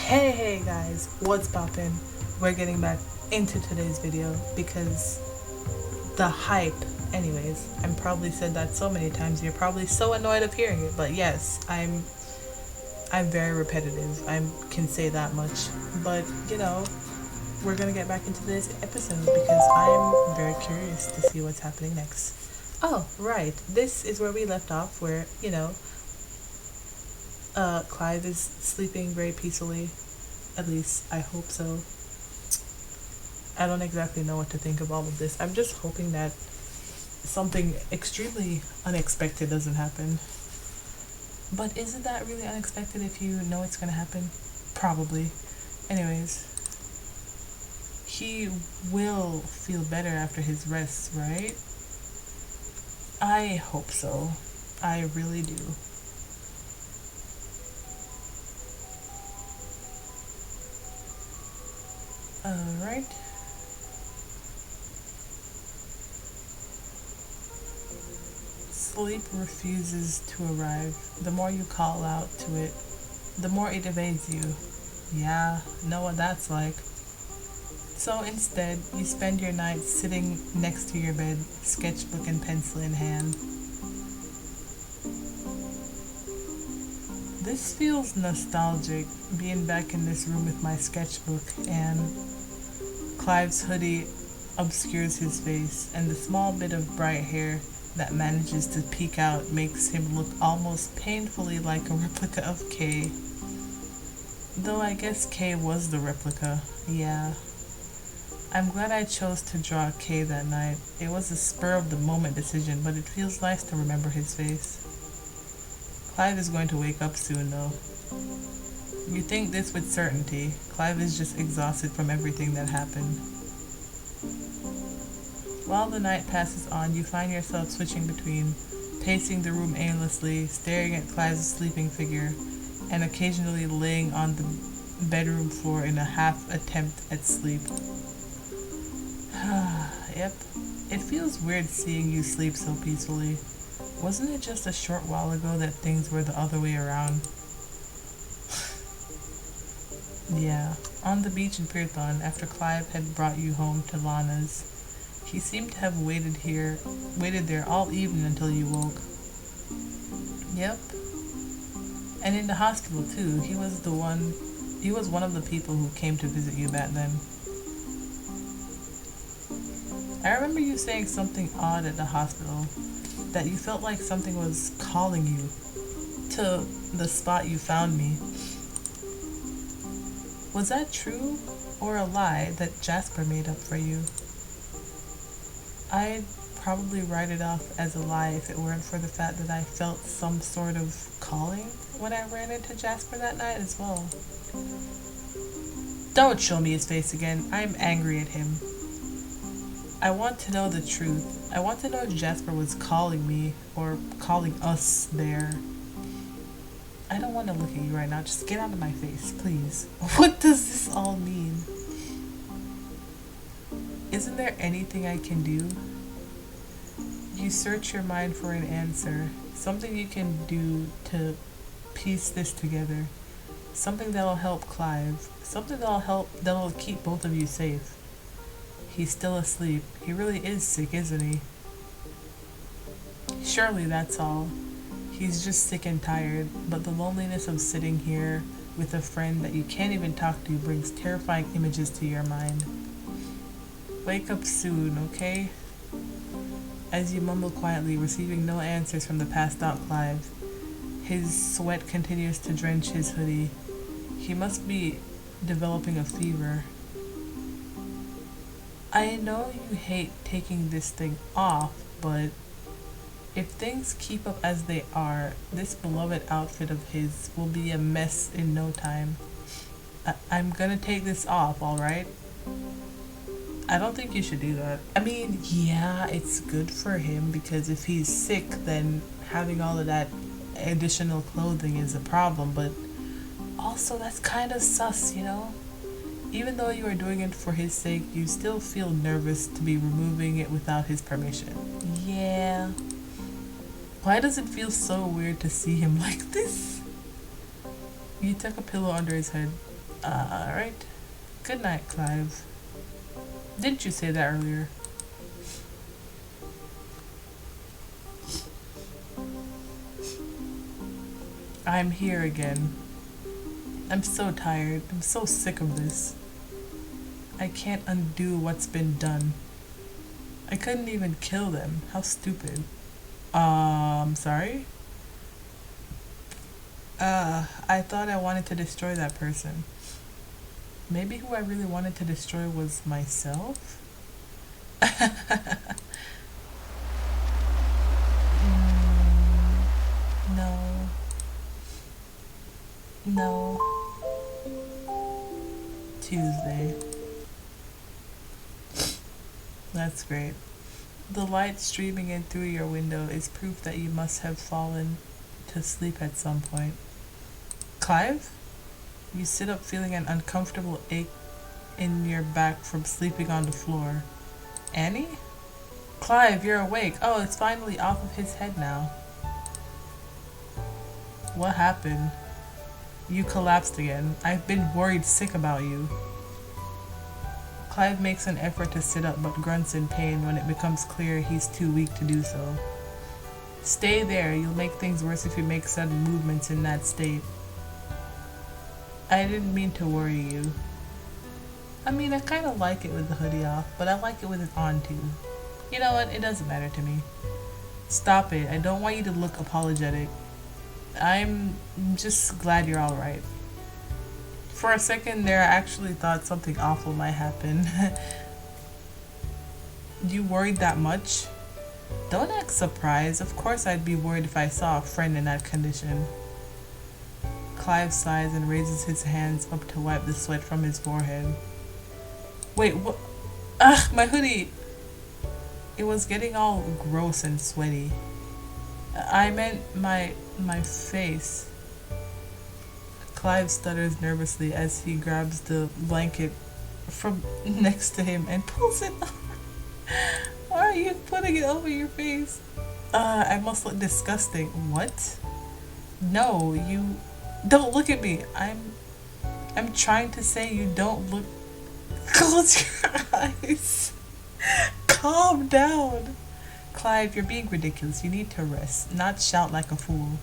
Hey guys, what's poppin'? We're getting back into today's video because the hype, anyways, I'm probably said that so many times you're probably so annoyed of hearing it, but yes, I'm very repetitive. I can say that much. But we're gonna get back into this episode because I'm very curious to see what's happening next. Oh, right. This is where we left off, where, Clive is sleeping very peacefully. At least I hope so. I don't exactly know what to think of all of this. I'm just hoping that something extremely unexpected doesn't happen. But isn't that really unexpected if you know it's gonna happen? Probably. Anyways, he will feel better after his rest, right? I hope so. I really do. Alright. Sleep refuses to arrive. The more you call out to it, the more it evades you. Yeah, know what that's like. So instead, you spend your night sitting next to your bed, sketchbook and pencil in hand. This feels nostalgic, being back in this room with my sketchbook, and Clive's hoodie obscures his face, and the small bit of bright hair that manages to peek out makes him look almost painfully like a replica of Kay. Though I guess Kay was the replica, yeah. I'm glad I chose to draw Kay that night. It was a spur of the moment decision, but it feels nice to remember his face. Clive is going to wake up soon though. You think this with certainty. Clive is just exhausted from everything that happened. While the night passes on, you find yourself switching between pacing the room aimlessly, staring at Clive's sleeping figure, and occasionally laying on the bedroom floor in a half attempt at sleep. Yep. It feels weird seeing you sleep so peacefully. Wasn't it just a short while ago that things were the other way around? Yeah. On the beach in Pirthon, after Clive had brought you home to Lana's, he seemed to have waited there all evening until you woke. Yep. And in the hospital too, he was one of the people who came to visit you back then. I remember you saying something odd at the hospital, that you felt like something was calling you to the spot you found me. Was that true or a lie that Jasper made up for you? I'd probably write it off as a lie if it weren't for the fact that I felt some sort of calling when I ran into Jasper that night as well. Don't show me his face again. I'm angry at him. I want to know the truth. I want to know if Jasper was calling me or calling us there. I don't want to look at you right now. Just get out of my face, please. What does this all mean? Isn't there anything I can do? You search your mind for an answer. Something you can do to piece this together. Something that'll help Clive. Something that'll keep both of you safe. He's still asleep. He really is sick, isn't he? Surely that's all. He's just sick and tired, but the loneliness of sitting here with a friend that you can't even talk to brings terrifying images to your mind. Wake up soon, okay? As you mumble quietly, receiving no answers from the passed out Clive, his sweat continues to drench his hoodie. He must be developing a fever. I know you hate taking this thing off, but if things keep up as they are, this beloved outfit of his will be a mess in no time. I'm gonna take this off, alright? I don't think you should do that. I mean, yeah, it's good for him because if he's sick, then having all of that additional clothing is a problem, but also that's kind of sus, you know? Even though you are doing it for his sake, you still feel nervous to be removing it without his permission. Yeah. Why does it feel so weird to see him like this? You tuck a pillow under his head. Alright. Good night, Clive. Didn't you say that earlier? I'm here again. I'm so tired. I'm so sick of this. I can't undo what's been done. I couldn't even kill them. How stupid. Sorry? I thought I wanted to destroy that person. Maybe who I really wanted to destroy was myself? No. No. Tuesday. That's great. The light streaming in through your window is proof that you must have fallen to sleep at some point. Clive? You sit up feeling an uncomfortable ache in your back from sleeping on the floor. Annie? Clive, you're awake. Oh, it's finally off of his head now. What happened? You collapsed again. I've been worried sick about you. Clive makes an effort to sit up but grunts in pain when it becomes clear he's too weak to do so. Stay there. You'll make things worse if you make sudden movements in that state. I didn't mean to worry you. I mean, I kind of like it with the hoodie off, but I like it with it on too. You know what? It doesn't matter to me. Stop it. I don't want you to look apologetic. I'm just glad you're alright. For a second there, I actually thought something awful might happen. You worried that much? Don't act surprised. Of course I'd be worried if I saw a friend in that condition. Clive sighs and raises his hands up to wipe the sweat from his forehead. Wait, what? Ugh, my hoodie! It was getting all gross and sweaty. I meant my face. Clive stutters nervously as he grabs the blanket from next to him and pulls it over. Why are you putting it over your face? I must look disgusting. What? No, you don't look at me. I'm trying to say you don't look. Close your eyes. Calm down. Clive, you're being ridiculous. You need to rest, not shout like a fool.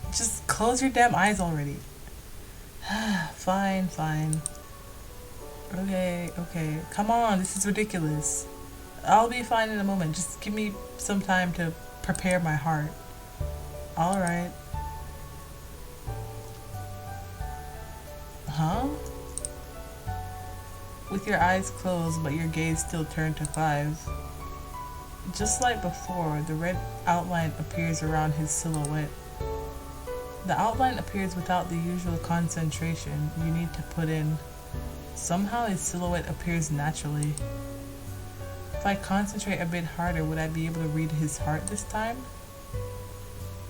Just close your damn eyes already. Fine. Okay. Come on, this is ridiculous. I'll be fine in a moment. Just give me some time to prepare my heart. Alright. Huh? With your eyes closed but your gaze still turned to Clive. Just like before, the red outline appears around his silhouette. The outline appears without the usual concentration you need to put in. Somehow his silhouette appears naturally. If I concentrate a bit harder, would I be able to read his heart this time?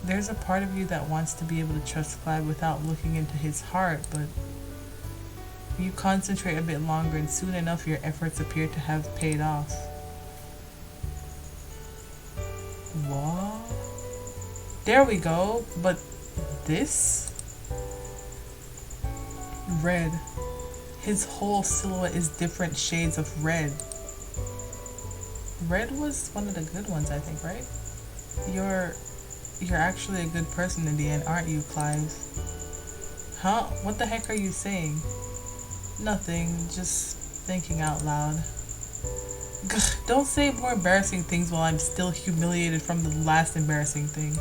There's a part of you that wants to be able to trust Clive without looking into his heart, but you concentrate a bit longer and soon enough your efforts appear to have paid off. What? There we go, but this? Red. His whole silhouette is different shades of red. Red was one of the good ones, I think, right? You're actually a good person in the end, aren't you, Clive? Huh? What the heck are you saying? Nothing, just thinking out loud. Gah, don't say more embarrassing things while I'm still humiliated from the last embarrassing thing.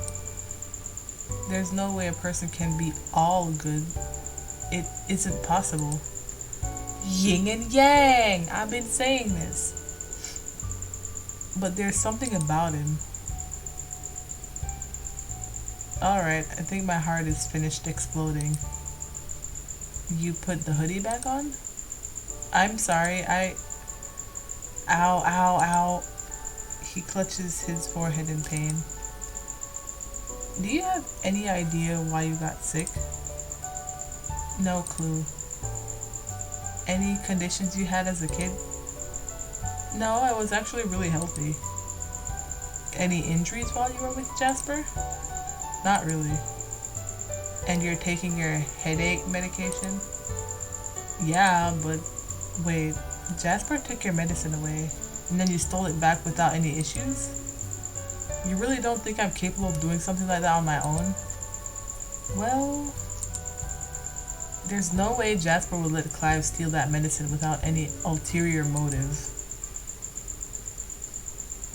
There's no way a person can be all good. It isn't possible. Yin and yang! I've been saying this. But there's something about him. Alright, I think my heart is finished exploding. You put the hoodie back on? I'm sorry, Ow. He clutches his forehead in pain. Do you have any idea why you got sick? No clue. Any conditions you had as a kid? No, I was actually really healthy. Any injuries while you were with Jasper? Not really. And you're taking your headache medication? Yeah, but wait, Jasper took your medicine away, and then you stole it back without any issues? You really don't think I'm capable of doing something like that on my own? Well, there's no way Jasper would let Clive steal that medicine without any ulterior motive.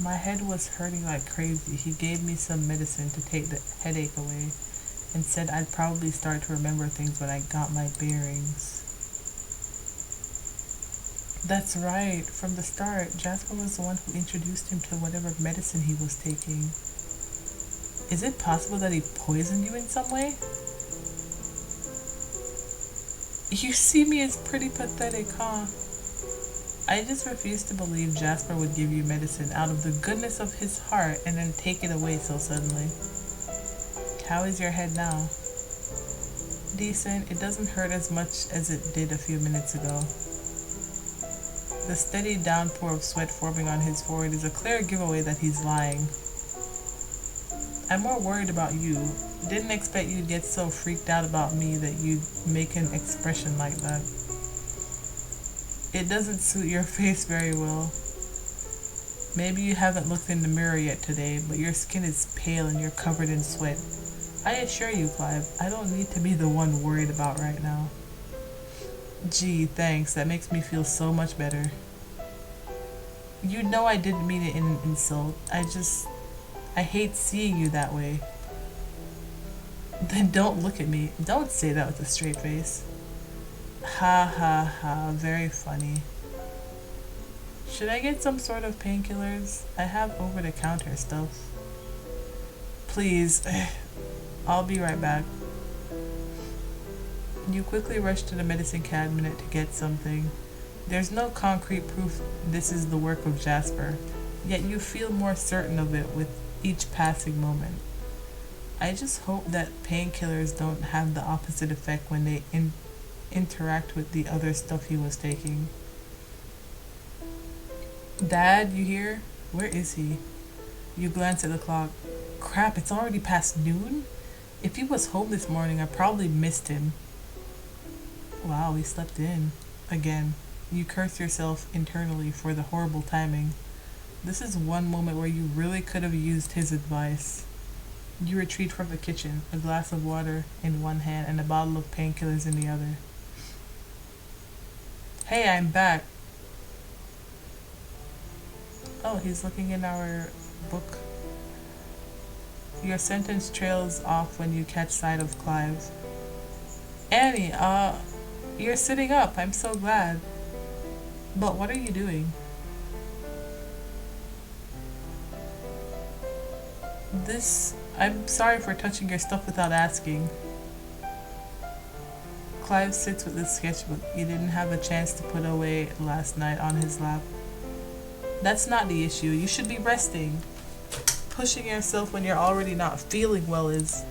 My head was hurting like crazy. He gave me some medicine to take the headache away and said I'd probably start to remember things when I got my bearings. That's right. From the start, Jasper was the one who introduced him to whatever medicine he was taking. Is it possible that he poisoned you in some way? You see me as pretty pathetic, huh? I just refuse to believe Jasper would give you medicine out of the goodness of his heart and then take it away so suddenly. How is your head now? Decent. It doesn't hurt as much as it did a few minutes ago. The steady downpour of sweat forming on his forehead is a clear giveaway that he's lying. I'm more worried about you. Didn't expect you'd get so freaked out about me that you'd make an expression like that. It doesn't suit your face very well. Maybe you haven't looked in the mirror yet today, but your skin is pale and you're covered in sweat. I assure you, Clive, I don't need to be the one worried about right now. Gee, thanks. That makes me feel so much better. You know I didn't mean it in an insult. I hate seeing you that way. Then don't look at me. Don't say that with a straight face. Ha ha ha, very funny. Should I get some sort of painkillers? I have over-the-counter stuff. Please. I'll be right back. You quickly rush to the medicine cabinet to get something. There's no concrete proof this is the work of Jasper, yet you feel more certain of it with each passing moment. I just hope that painkillers don't have the opposite effect when they interact with the other stuff he was taking. Dad, you here? Where is he? You glance at the clock. Crap, it's already past noon? If he was home this morning, I probably missed him. Wow, he slept in. Again. You curse yourself internally for the horrible timing. This is one moment where you really could have used his advice. You retreat from the kitchen, a glass of water in one hand and a bottle of painkillers in the other. Hey, I'm back. Oh, he's looking in our book. Your sentence trails off when you catch sight of Clive. Annie, you're sitting up. I'm so glad. But what are you doing? I'm sorry for touching your stuff without asking. Clive sits with his sketchbook he didn't have a chance to put away last night on his lap. That's not the issue. You should be resting. Pushing yourself when you're already not feeling well is...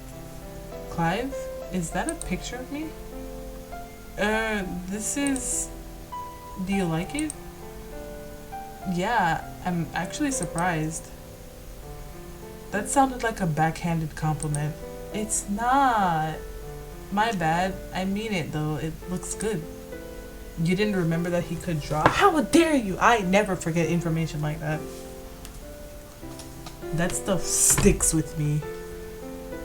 Clive? Is that a picture of me? This is... Do you like it? Yeah, I'm actually surprised. That sounded like a backhanded compliment. It's not. My bad. I mean it though. It looks good. You didn't remember that he could draw? How dare you! I never forget information like that. That stuff sticks with me.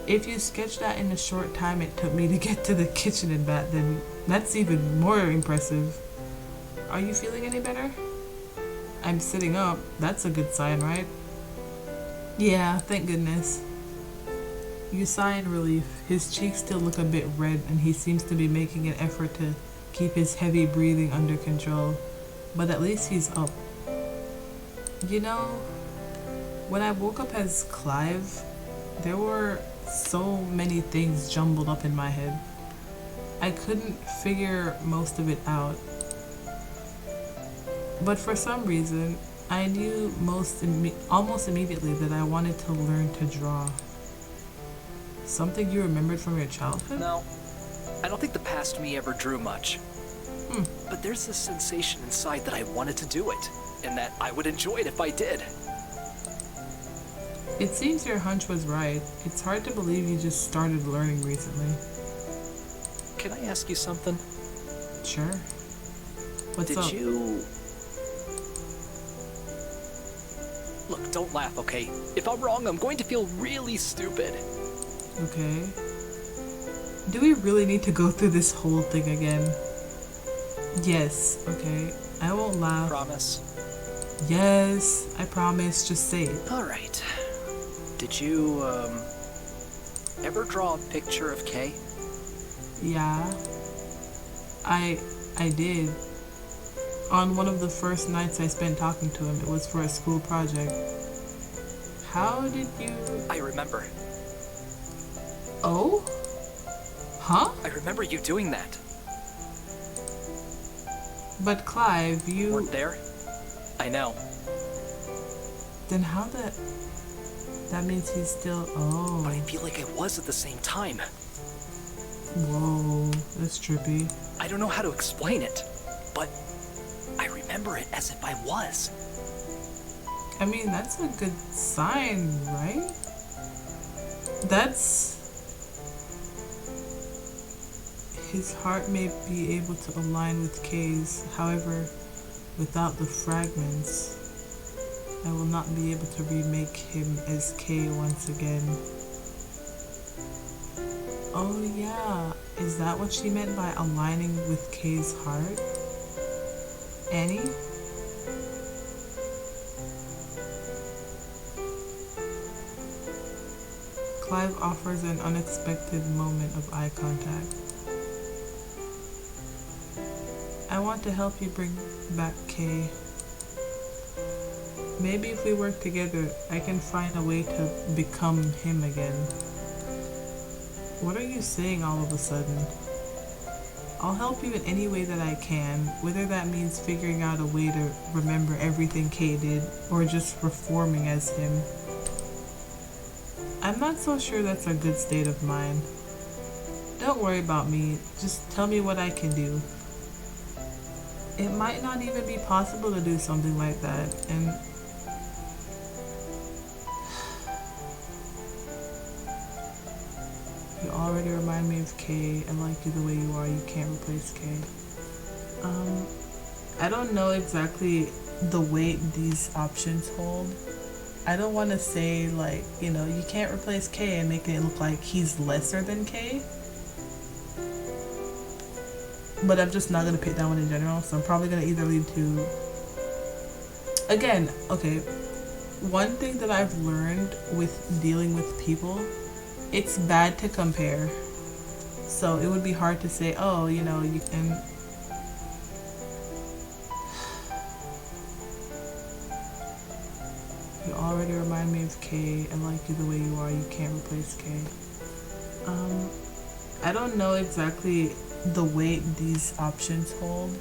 If you sketched that in the short time it took me to get to the kitchen and back, then that's even more impressive. Are you feeling any better? I'm sitting up. That's a good sign, right? Yeah, thank goodness. You sigh in relief. His cheeks still look a bit red and he seems to be making an effort to keep his heavy breathing under control. But at least he's up. You know, when I woke up as Clive, there were so many things jumbled up in my head. I couldn't figure most of it out. But for some reason, I knew almost immediately that I wanted to learn to draw. Something you remembered from your childhood? No, I don't think the past me ever drew much. But there's this sensation inside that I wanted to do it, and that I would enjoy it if I did. It seems your hunch was right. It's hard to believe you just started learning recently. Can I ask you something? Sure. What's Did up? you... Look, don't laugh, okay? If I'm wrong, I'm going to feel really stupid. Okay. Do we really need to go through this whole thing again? Yes, okay. I won't laugh. Promise? Yes, I promise. Just say it. Alright. Did you, ever draw a picture of Kay? Yeah. I did. On one of the first nights I spent talking to him, it was for a school project. How did you... I remember. Oh? Huh? I remember you doing that. But Clive, you... Weren't there? I know. Then how that means he's still... Oh. But I feel like I was at the same time. Whoa, that's trippy. I don't know how to explain it, but I remember it as if I was. I mean, that's a good sign, right? That's... His heart may be able to align with Kay's, however, without the fragments, I will not be able to remake him as Kay once again. Oh yeah, is that what she meant by aligning with Kay's heart? Annie? Clive offers an unexpected moment of eye contact. I want to help you bring back Kay. Maybe if we work together, I can find a way to become him again. What are you saying all of a sudden? I'll help you in any way that I can, whether that means figuring out a way to remember everything Kay did, or just reforming as him. I'm not so sure that's a good state of mind. Don't worry about me, just tell me what I can do. It might not even be possible to do something like that, and you already remind me of Kay. I like you the way you are. You can't replace Kay. I don't know exactly the weight these options hold. I don't want to say, like, you know, you can't replace Kay and making it look like he's lesser than Kay. But I'm just not going to pick that one in general, so I'm probably going to either lead to... Again, okay, one thing that I've learned with dealing with people, it's bad to compare. So it would be hard to say, oh, you know, you can... You already remind me of Kay. I like you the way you are. You can't replace Kay. I don't know exactly the weight these options hold.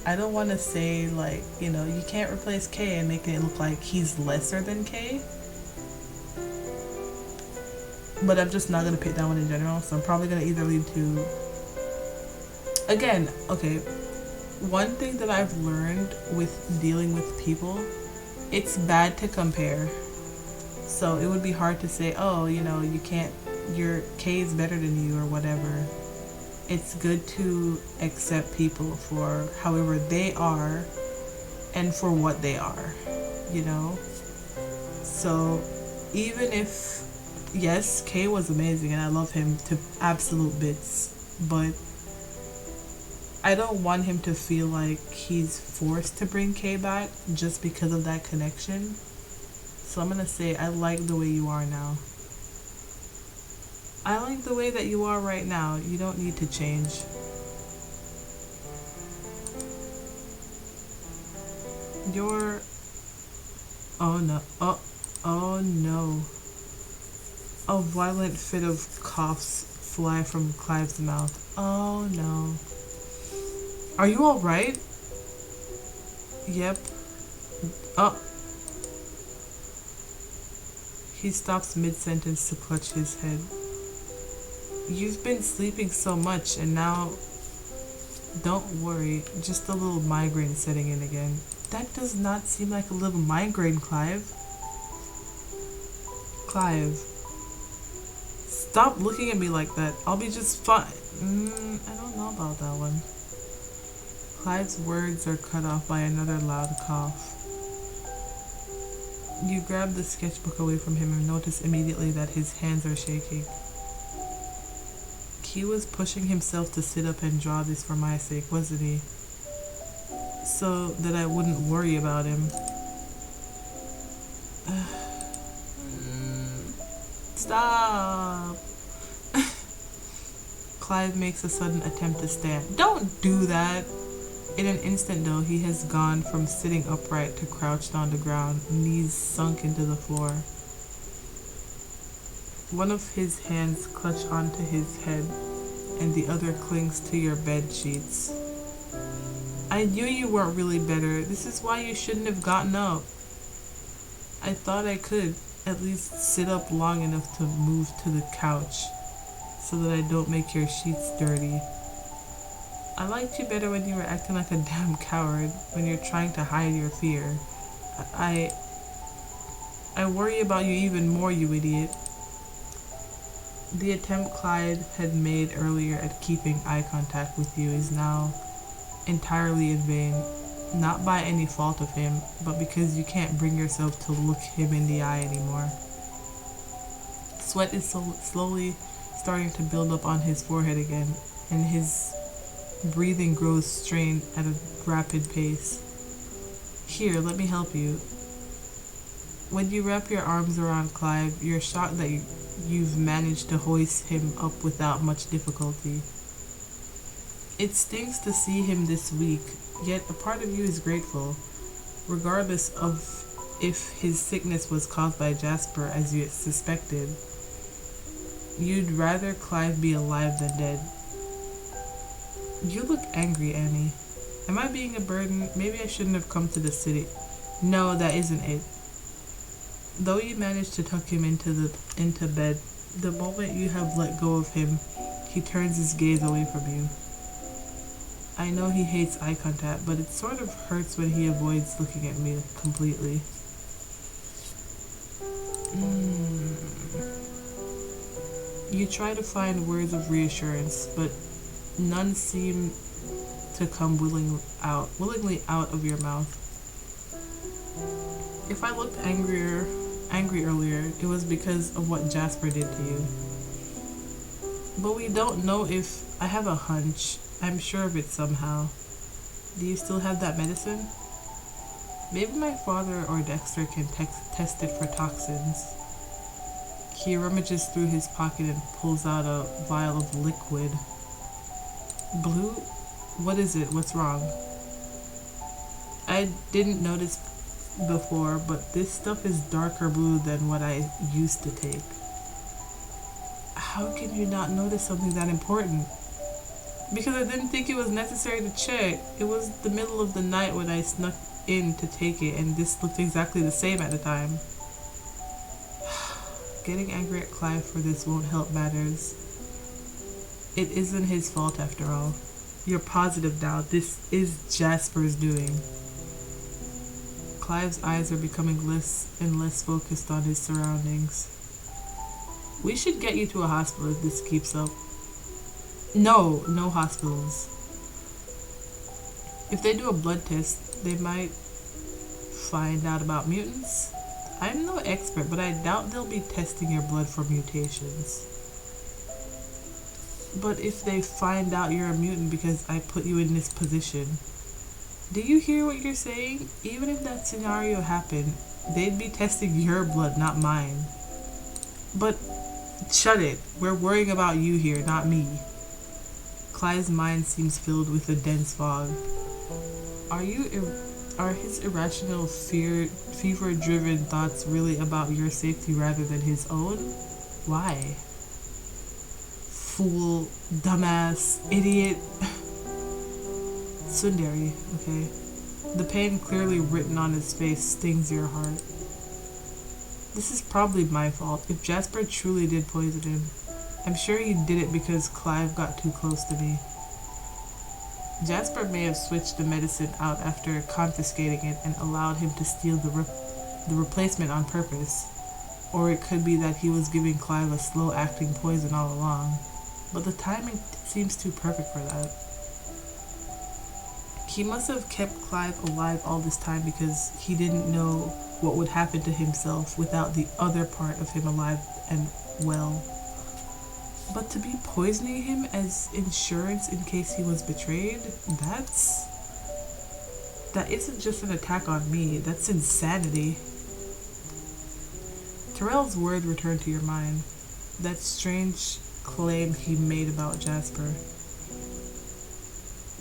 I don't want to say, like, you know, you can't replace Kay and making it look like he's lesser than Kay. But I'm just not going to pick that one in general, so I'm probably going to either lead to... Again, okay, one thing that I've learned with dealing with people, it's bad to compare. So it would be hard to say, oh, you know, you can't, your Kay is better than you or whatever. It's good to accept people for however they are and for what they are, you know? So even if, yes, Kay was amazing and I love him to absolute bits, but I don't want him to feel like he's forced to bring Kay back just because of that connection. So I'm gonna say, I like the way you are now. I like the way that you are right now. You don't need to change. You're... Oh no. Oh no. A violent fit of coughs fly from Clive's mouth. Oh no. Are you alright? Yep. Oh. He stops mid-sentence to clutch his head. You've been sleeping so much and now... Don't worry, just a little migraine setting in again. That does not seem like a little migraine, Clive. Clive. Stop looking at me like that. I'll be just fine. I don't know about that one. Clive's words are cut off by another loud cough. You grab the sketchbook away from him and notice immediately that his hands are shaking. He was pushing himself to sit up and draw this for my sake, wasn't he? So that I wouldn't worry about him. Stop! Clive makes a sudden attempt to stand. Don't do that! In an instant, though, he has gone from sitting upright to crouched on the ground, knees sunk into the floor. One of his hands clutch onto his head, and the other clings to your bed sheets. I knew you weren't really better. This is why you shouldn't have gotten up. I thought I could at least sit up long enough to move to the couch so that I don't make your sheets dirty. I liked you better when you were acting like a damn coward, when you're trying to hide your fear. I worry about you even more, you idiot. The attempt Clyde had made earlier at keeping eye contact with you is now entirely in vain. Not by any fault of him, but because you can't bring yourself to look him in the eye anymore. Sweat is slowly starting to build up on his forehead again, and his breathing grows strained at a rapid pace. Here, let me help you. When you wrap your arms around Clive, you're shocked that you've managed to hoist him up without much difficulty. It stings to see him this weak, yet a part of you is grateful, regardless of if his sickness was caused by Jasper as you suspected. You'd rather Clive be alive than dead. You look angry, Annie. Am I being a burden? Maybe I shouldn't have come to the city. No, that isn't it. Though you managed to tuck him into bed, the moment you have let go of him, he turns his gaze away from you. I know he hates eye contact, but it sort of hurts when he avoids looking at me completely. You try to find words of reassurance, but none seem to come willingly out of your mouth. If I looked angry earlier, it was because of what Jasper did to you. But we don't know if... I have a hunch. I'm sure of it somehow. Do you still have that medicine? Maybe my father or Dexter can test it for toxins. He rummages through his pocket and pulls out a vial of liquid. Blue? What is it? What's wrong? I didn't notice before, but this stuff is darker blue than what I used to take. How can you not notice something that important? Because I didn't think it was necessary to check. It was the middle of the night when I snuck in to take it, and this looked exactly the same at the time. Getting angry at Clive for this won't help matters. It isn't his fault after all. You're positive now this is Jasper's doing. Clive's eyes are becoming less and less focused on his surroundings. We should get you to a hospital if this keeps up. No hospitals. If they do a blood test, they might find out about mutants. I'm no expert, but I doubt they'll be testing your blood for mutations. But if they find out you're a mutant because I put you in this position, do you hear what you're saying? Even if that scenario happened, they'd be testing your blood, not mine. But shut it. We're worrying about you here, not me. Clive's mind seems filled with a dense fog. Are his irrational, fever-driven thoughts really about your safety rather than his own? Why? Fool, dumbass, idiot. Sundari, okay. The pain clearly written on his face stings your heart. This is probably my fault. If Jasper truly did poison him, I'm sure he did it because Clive got too close to me. Jasper may have switched the medicine out after confiscating it and allowed him to steal the replacement on purpose. Or it could be that he was giving Clive a slow-acting poison all along. But the timing seems too perfect for that. He must have kept Clive alive all this time because he didn't know what would happen to himself without the other part of him alive and well. But to be poisoning him as insurance in case he was betrayed, that isn't just an attack on me, that's insanity. Terrell's word returned to your mind. That strange claim he made about Jasper.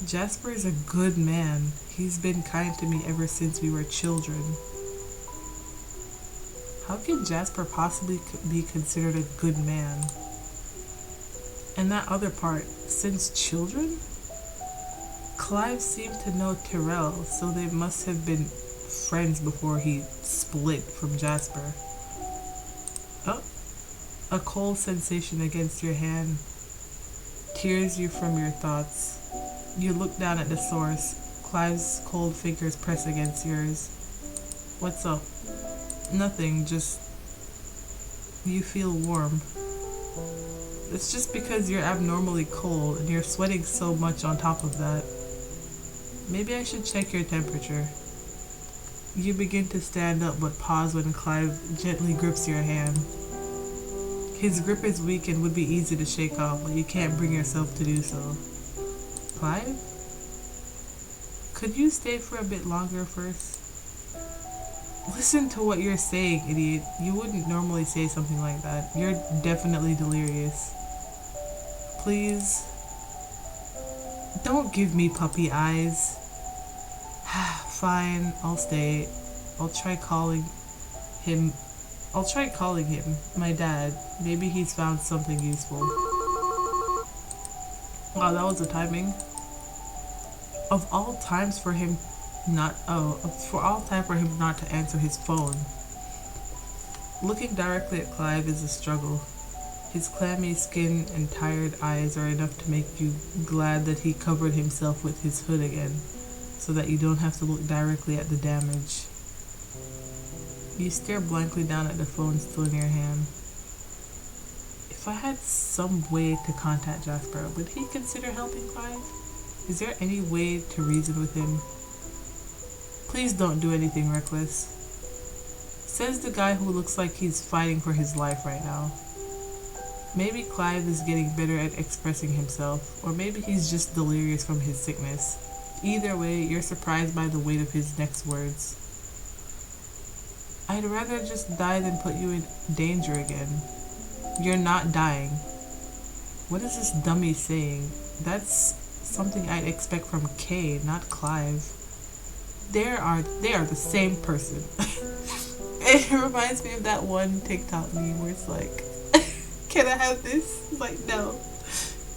Jasper is a good man. He's been kind to me ever since we were children. How can Jasper possibly be considered a good man? And that other part, since children? Clive seemed to know Terrell, so they must have been friends before he split from Jasper. Oh, a cold sensation against your hand tears you from your thoughts. You look down at the source. Clive's cold fingers press against yours. What's up? Nothing, just you feel warm. It's just because you're abnormally cold and you're sweating so much on top of that. Maybe I should check your temperature. You begin to stand up but pause when Clive gently grips your hand. His grip is weak and would be easy to shake off, but you can't bring yourself to do so. Clive? Could you stay for a bit longer first? Listen to what you're saying, idiot. You wouldn't normally say something like that. You're definitely delirious. Please. Don't give me puppy eyes. Fine, I'll stay. I'll try calling him. My dad. Maybe he's found something useful. Wow, that was the timing. Of all times for him not to answer his phone. Looking directly at Clive is a struggle. His clammy skin and tired eyes are enough to make you glad that he covered himself with his hood again, so that you don't have to look directly at the damage. You stare blankly down at the phone still in your hand. If I had some way to contact Jasper, would he consider helping Clive? Is there any way to reason with him? Please don't do anything reckless. Says the guy who looks like he's fighting for his life right now. Maybe Clive is getting better at expressing himself, or maybe he's just delirious from his sickness. Either way, you're surprised by the weight of his next words. I'd rather just die than put you in danger again. You're not dying. What is this dummy saying? That's something I'd expect from Kay, not Clive. They are the same person. It reminds me of that one TikTok meme where it's like, can I have this? It's like, no.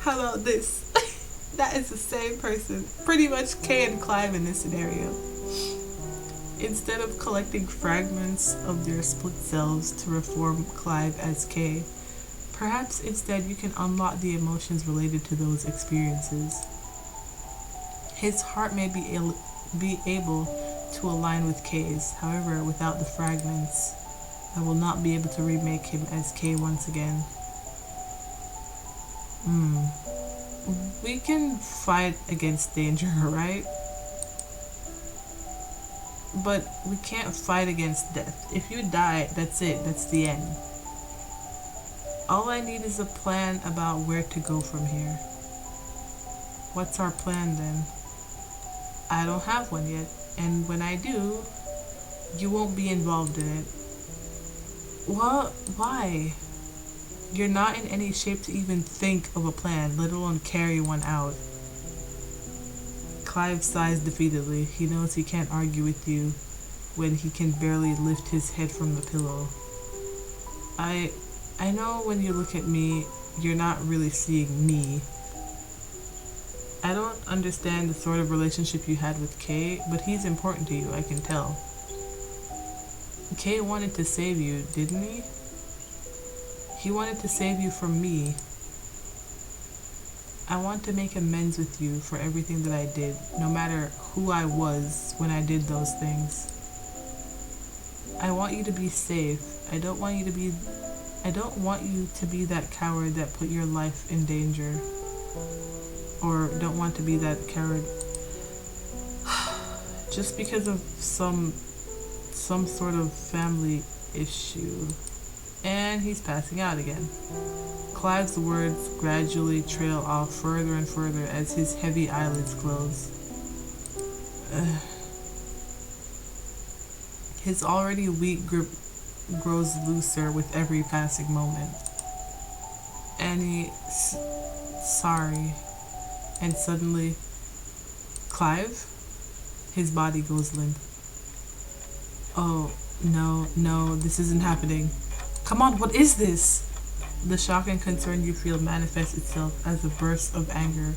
How about this? That is the same person. Pretty much Kay and Clive in this scenario. Instead of collecting fragments of their split selves to reform Clive as Kay, perhaps instead you can unlock the emotions related to those experiences. His heart may be able to align with Kay's, however, without the fragments, I will not be able to remake him as Kay once again. We can fight against danger, right? But we can't fight against death. If you die, that's it. That's the end. All I need is a plan about where to go from here. What's our plan then? I don't have one yet, and when I do, you won't be involved in it. What? Why? You're not in any shape to even think of a plan, let alone carry one out. Clive sighs defeatedly. He knows he can't argue with you when he can barely lift his head from the pillow. I know when you look at me, you're not really seeing me. I don't understand the sort of relationship you had with Kay, but he's important to you, I can tell. Kay wanted to save you, didn't he? He wanted to save you from me. I want to make amends with you for everything that I did, no matter who I was when I did those things. I want you to be safe. I don't want you to be that coward that put your life in danger. Or don't want to be that coward. just because of some sort of family issue. And he's passing out again. Clive's words gradually trail off further and further as his heavy eyelids close. His already weak grip grows looser with every passing moment. Annie, sorry. And suddenly, Clive? His body goes limp. Oh, no, this isn't happening. Come on, what is this? The shock and concern you feel manifests itself as a burst of anger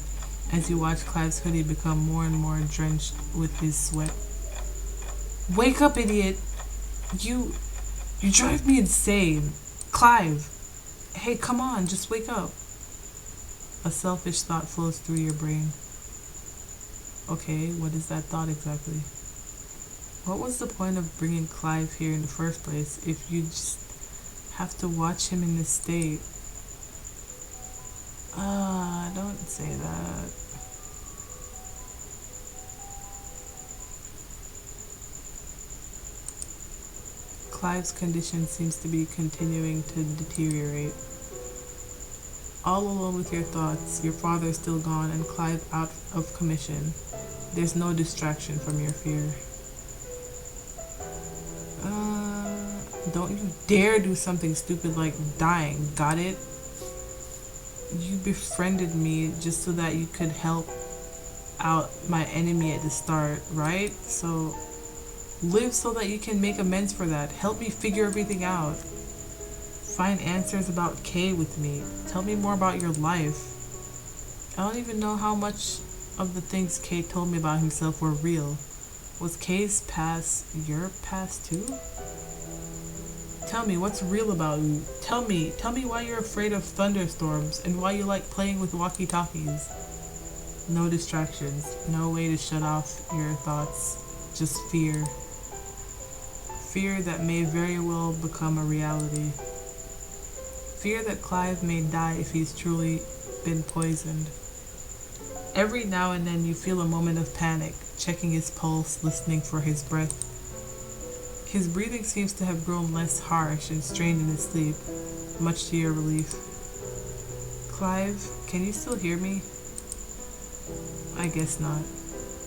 as you watch Clive's hoodie become more and more drenched with his sweat. Wake up, idiot! You drive me insane. Clive! Hey, come on, just wake up. A selfish thought flows through your brain. Okay, what is that thought exactly? What was the point of bringing Clive here in the first place if you just have to watch him in this state? Don't say that. Clive's condition seems to be continuing to deteriorate. All alone with your thoughts, your father is still gone and Clive out of commission. There's no distraction from your fear. Don't you dare do something stupid like dying, got it? You befriended me just so that you could help out my enemy at the start, right? So live so that you can make amends for that. Help me figure everything out. Find answers about Kay with me. Tell me more about your life. I don't even know how much of the things Kay told me about himself were real. Was Kay's past your past too? Tell me what's real about you. Tell me why you're afraid of thunderstorms and why you like playing with walkie-talkies. No distractions, no way to shut off your thoughts, just fear. Fear that may very well become a reality. Fear that Clive may die if he's truly been poisoned. Every now and then you feel a moment of panic, checking his pulse, listening for his breath. His breathing seems to have grown less harsh and strained in his sleep, much to your relief. Clive, can you still hear me? I guess not.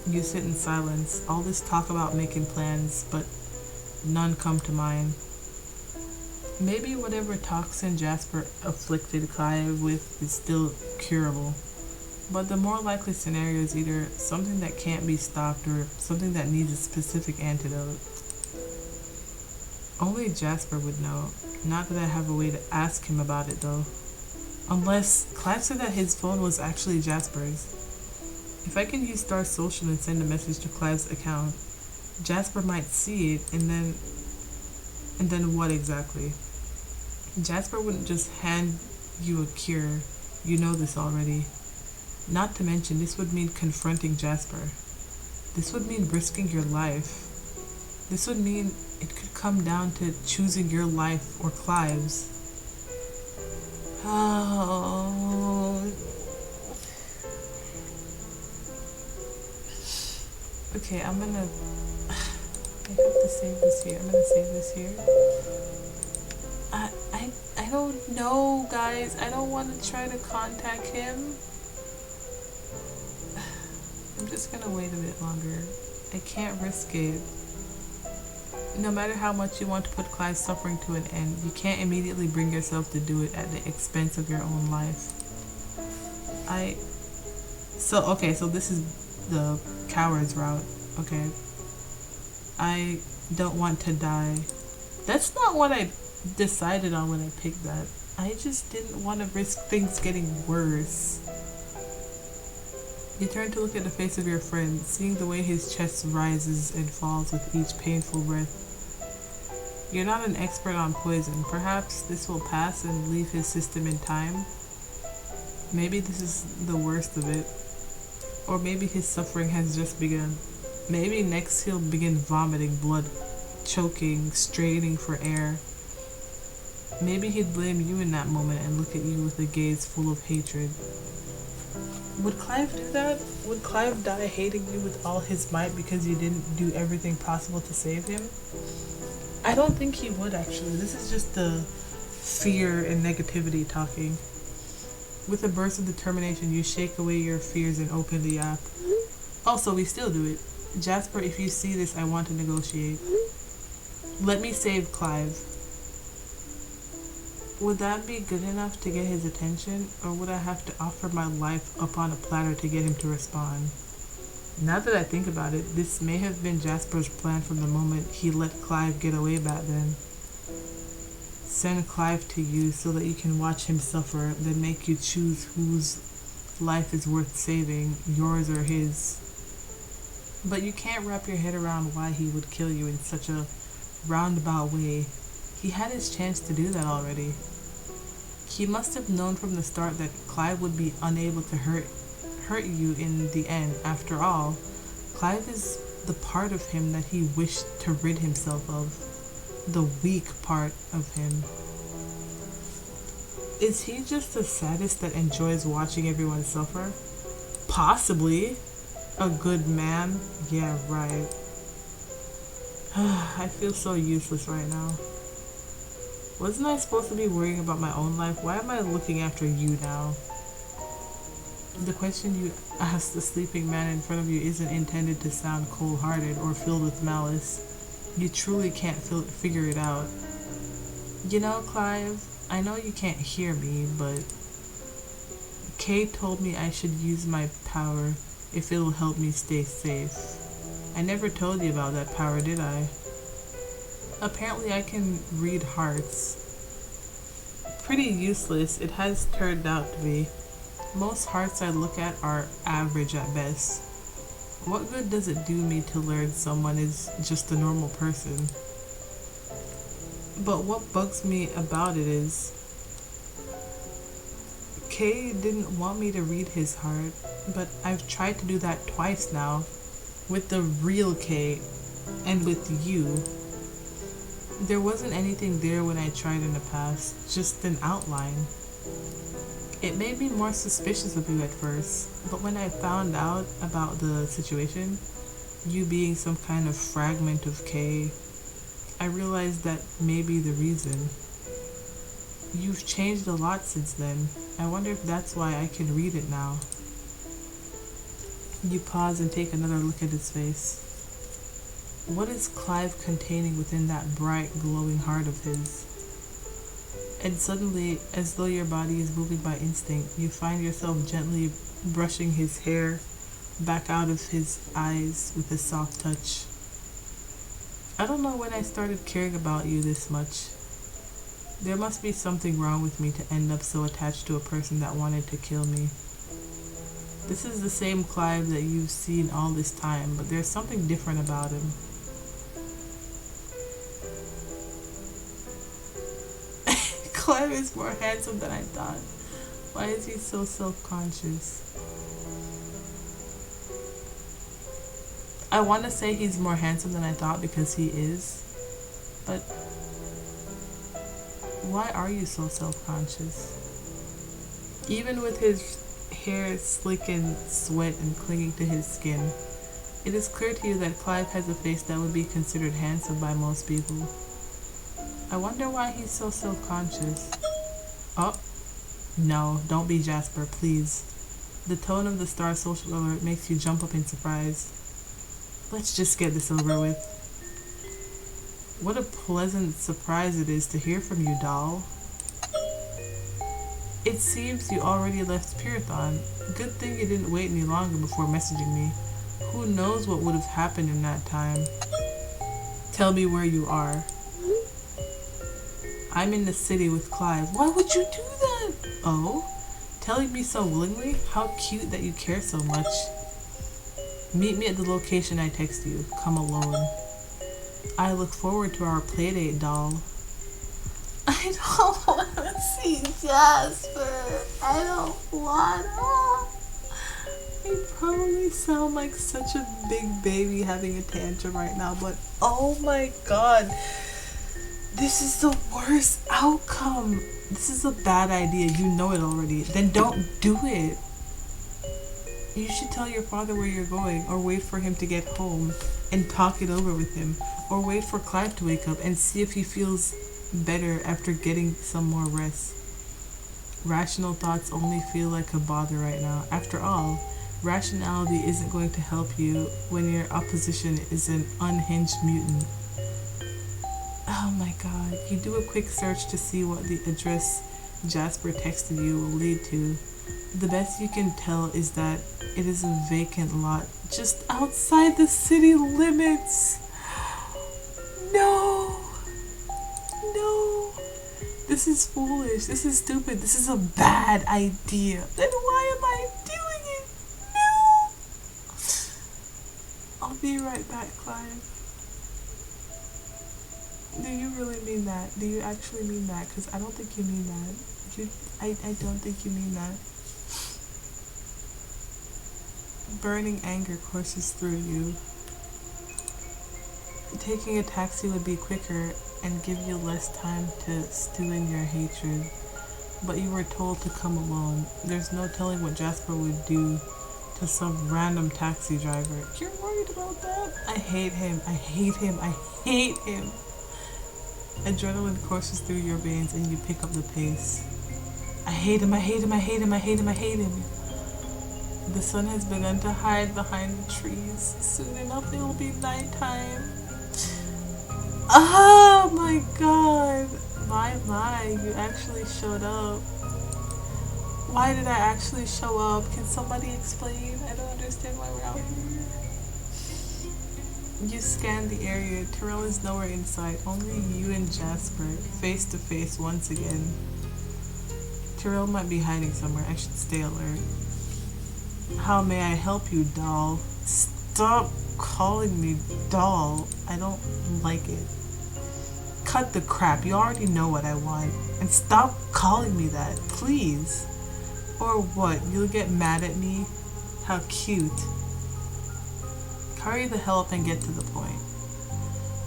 You sit in silence, all this talk about making plans, but none come to mind. Maybe whatever toxin Jasper afflicted Clive with is still curable. But the more likely scenario is either something that can't be stopped or something that needs a specific antidote. Only Jasper would know. Not that I have a way to ask him about it though. Unless Clive said that his phone was actually Jasper's. If I can use Star Social and send a message to Clive's account, Jasper might see it and then what exactly? Jasper wouldn't just hand you a cure. You know this already. Not to mention, this would mean confronting Jasper. This would mean risking your life. This would mean it could come down to choosing your life or Clive's. Oh. Okay, I have to save this here. I'm gonna save this here. I don't know, guys. I don't want to try to contact him. I'm just gonna wait a bit longer. I can't risk it. No matter how much you want to put Clive's suffering to an end, you can't immediately bring yourself to do it at the expense of your own life. So this is the coward's route, okay? I don't want to die. That's not what I decided on when I picked that. I just didn't want to risk things getting worse. You turn to look at the face of your friend, seeing the way his chest rises and falls with each painful breath. You're not an expert on poison. Perhaps this will pass and leave his system in time. Maybe this is the worst of it. Or maybe his suffering has just begun. Maybe next he'll begin vomiting blood, choking, straining for air. Maybe he'd blame you in that moment and look at you with a gaze full of hatred. Would Clive do that? Would Clive die hating you with all his might because you didn't do everything possible to save him? I don't think he would actually. This is just the fear and negativity talking. With a burst of determination, you shake away your fears and open the app. Also, we still do it. Jasper, if you see this, I want to negotiate. Let me save Clive. Would that be good enough to get his attention, or would I have to offer my life up on a platter to get him to respond? Now that I think about it, this may have been Jasper's plan from the moment he let Clive get away back then. Send Clive to you so that you can watch him suffer, then make you choose whose life is worth saving, yours or his. But you can't wrap your head around why he would kill you in such a roundabout way. He had his chance to do that already. He must have known from the start that Clive would be unable to hurt you in the end. After all, Clive is the part of him that he wished to rid himself of. The weak part of him. Is he just the sadist that enjoys watching everyone suffer? Possibly. A good man? Yeah, right. I feel so useless right now. Wasn't I supposed to be worrying about my own life? Why am I looking after you now? The question you asked the sleeping man in front of you isn't intended to sound cold-hearted or filled with malice. You truly can't figure it out. You know, Clive, I know you can't hear me, but Kay told me I should use my power if it'll help me stay safe. I never told you about that power, did I? Apparently I can read hearts. Pretty useless, it has turned out to be. Most hearts I look at are average at best. What good does it do me to learn someone is just a normal person? But what bugs me about it is Kay didn't want me to read his heart, but I've tried to do that twice now, with the real Kay and with you. There wasn't anything there when I tried in the past, just an outline. It made me more suspicious of you at first, but when I found out about the situation, you being some kind of fragment of Kay, I realized that may be the reason. You've changed a lot since then. I wonder if that's why I can read it now. You pause and take another look at his face. What is Clive containing within that bright, glowing heart of his? And suddenly, as though your body is moving by instinct, you find yourself gently brushing his hair back out of his eyes with a soft touch. I don't know when I started caring about you this much. There must be something wrong with me to end up so attached to a person that wanted to kill me. This is the same Clive that you've seen all this time, but there's something different about him. Clive is more handsome than I thought. Why is he so self-conscious? I want to say he's more handsome than I thought because he is, but why are you so self-conscious? Even with his hair slick and sweat and clinging to his skin, it is clear to you that Clive has a face that would be considered handsome by most people. I wonder why he's so self-conscious. Oh, no, don't be Jasper, please. The tone of the star social alert makes you jump up in surprise. Let's just get this over with. What a pleasant surprise it is to hear from you, doll. It seems you already left Pyrathon. Good thing you didn't wait any longer before messaging me. Who knows what would have happened in that time. Tell me where you are. I'm in the city with Clive. Why would you do that? Oh? Telling me so willingly? How cute that you care so much. Meet me at the location I text you. Come alone. I look forward to our playdate, doll. I don't want to see Jasper. I don't want to. I probably sound like such a big baby having a tantrum right now, but oh my god. This is the worst outcome. This is a bad idea. You know it already. Then don't do it. You should tell your father where you're going, or wait for him to get home and talk it over with him, or wait for Clive to wake up and see if he feels better after getting some more rest. Rational thoughts only feel like a bother right now. After all, rationality isn't going to help you when your opposition is an unhinged mutant. Oh my god. You do a quick search to see what the address Jasper texted you will lead to. The best you can tell is that it is a vacant lot just outside the city limits. No! No! This is foolish. This is stupid. This is a bad idea. Then why am I doing it? No! I'll be right back, Clive. Do you really mean that? Do you actually mean that? Because I don't think you mean that. I don't think you mean that. Burning anger courses through you. Taking a taxi would be quicker and give you less time to stew in your hatred. But you were told to come alone. There's no telling what Jasper would do to some random taxi driver. You're worried about that? I hate him. I hate him. I hate him. Adrenaline courses through your veins and you pick up the pace. I hate him. I hate him. I hate him. I hate him. I hate him. The sun has begun to hide behind the trees. Soon enough, it will be nighttime. Oh my god. My, you actually showed up. Why did I actually show up? Can somebody explain? I don't understand why we're out here. You scan the area. Tyrell is nowhere in sight. Only you and Jasper, face to face once again. Tyrell might be hiding somewhere. I should stay alert. How may I help you, doll? Stop calling me doll. I don't like it. Cut the crap. You already know what I want. And stop calling me that, please. Or what? You'll get mad at me? How cute. Hurry the hell up and get to the point.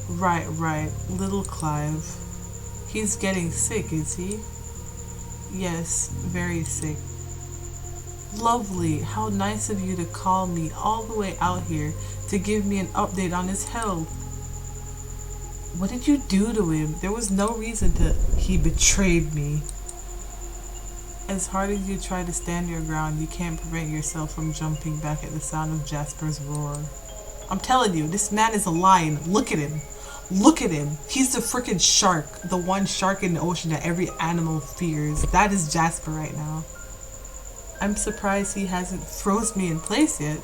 Right. Little Clive. He's getting sick, is he? Yes, very sick. Lovely. How nice of you to call me all the way out here to give me an update on his health. What did you do to him? There was no reason to. He betrayed me. As hard as you try to stand your ground, you can't prevent yourself from jumping back at the sound of Jasper's roar. I'm telling you, this man is a lion. Look at him. Look at him. He's the freaking shark. The one shark in the ocean that every animal fears. That is Jasper right now. I'm surprised he hasn't froze me in place yet.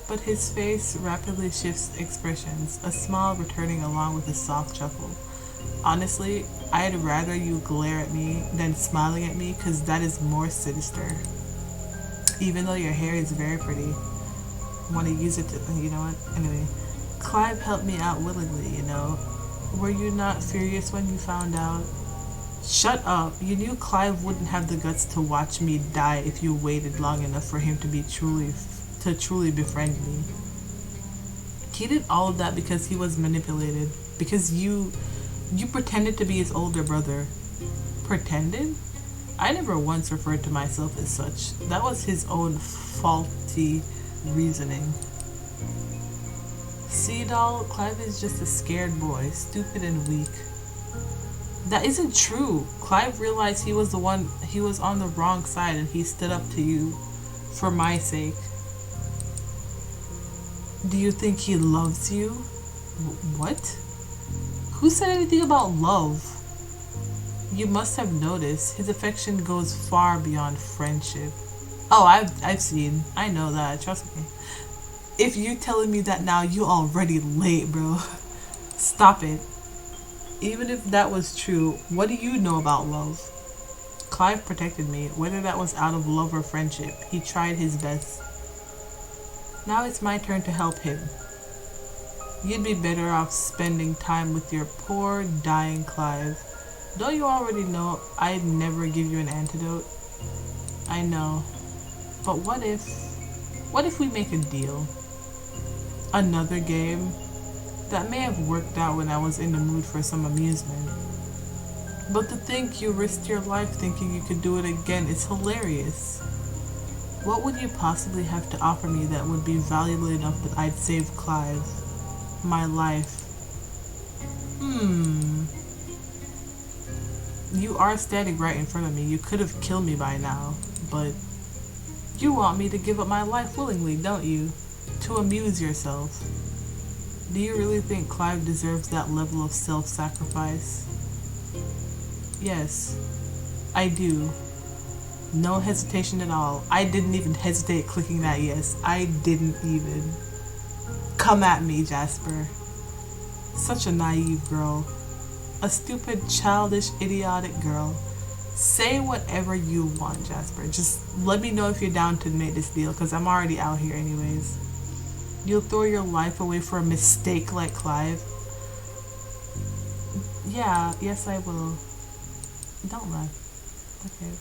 But his face rapidly shifts expressions, a smile returning along with a soft chuckle. Honestly, I'd rather you glare at me than smiling at me, because that is more sinister. Even though your hair is very pretty. Want to use it to, you know what? Anyway, Clive helped me out willingly, you know. Were you not furious when you found out? Shut up. You knew Clive wouldn't have the guts to watch me die if you waited long enough for him to truly befriend me. He did all of that because he was manipulated. Because you pretended to be his older brother. Pretended? I never once referred to myself as such. That was his own faulty reasoning. See, doll, Clive is just a scared boy, stupid and weak. That isn't true. Clive realized he was on the wrong side and he stood up to you for my sake. Do you think he loves you? What? Who said anything about love? You must have noticed his affection goes far beyond friendship. Oh, I've seen. I know that. Trust me. If you telling me that now, you already late, bro. Stop it. Even if that was true, what do you know about love? Clive protected me, whether that was out of love or friendship. He tried his best. Now it's my turn to help him. You'd be better off spending time with your poor, dying Clive. Don't you already know I'd never give you an antidote? I know. But what if we make a deal? Another game? That may have worked out when I was in the mood for some amusement. But to think you risked your life thinking you could do it again is hilarious. What would you possibly have to offer me that would be valuable enough that I'd save Clive? My life. You are standing right in front of me. You could have killed me by now, but you want me to give up my life willingly, don't you? To amuse yourself. Do you really think Clive deserves that level of self-sacrifice? Yes, I do. No hesitation at all. I didn't even hesitate clicking that yes. I didn't even. Come at me, Jasper. Such a naive girl. A stupid, childish, idiotic girl. Say whatever you want, Jasper. Just let me know if you're down to make this deal, because I'm already out here anyways. You'll throw your life away for a mistake like Clive? Yeah, yes I will. Don't laugh. Okay.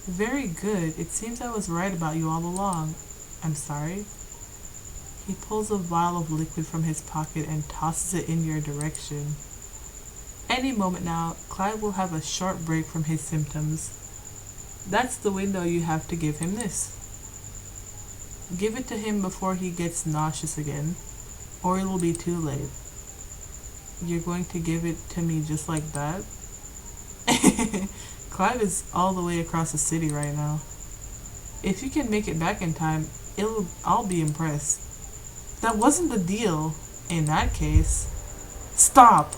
Very good. It seems I was right about you all along. I'm sorry. He pulls a vial of liquid from his pocket and tosses it in your direction. Any moment now, Clive will have a short break from his symptoms. That's the window you have to give him this. Give it to him before he gets nauseous again, or it will be too late. You're going to give it to me just like that? Clive is all the way across the city right now. If you can make it back in time, I'll be impressed. That wasn't the deal. In that case, stop.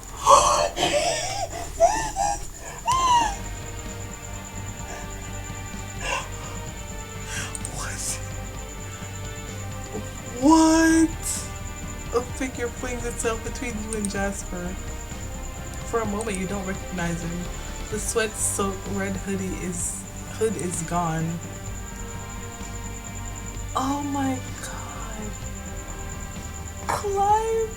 What? A figure flings itself between you and Jasper. For a moment, you don't recognize him. The sweat-soaked red hood is gone. Oh my god. Clive!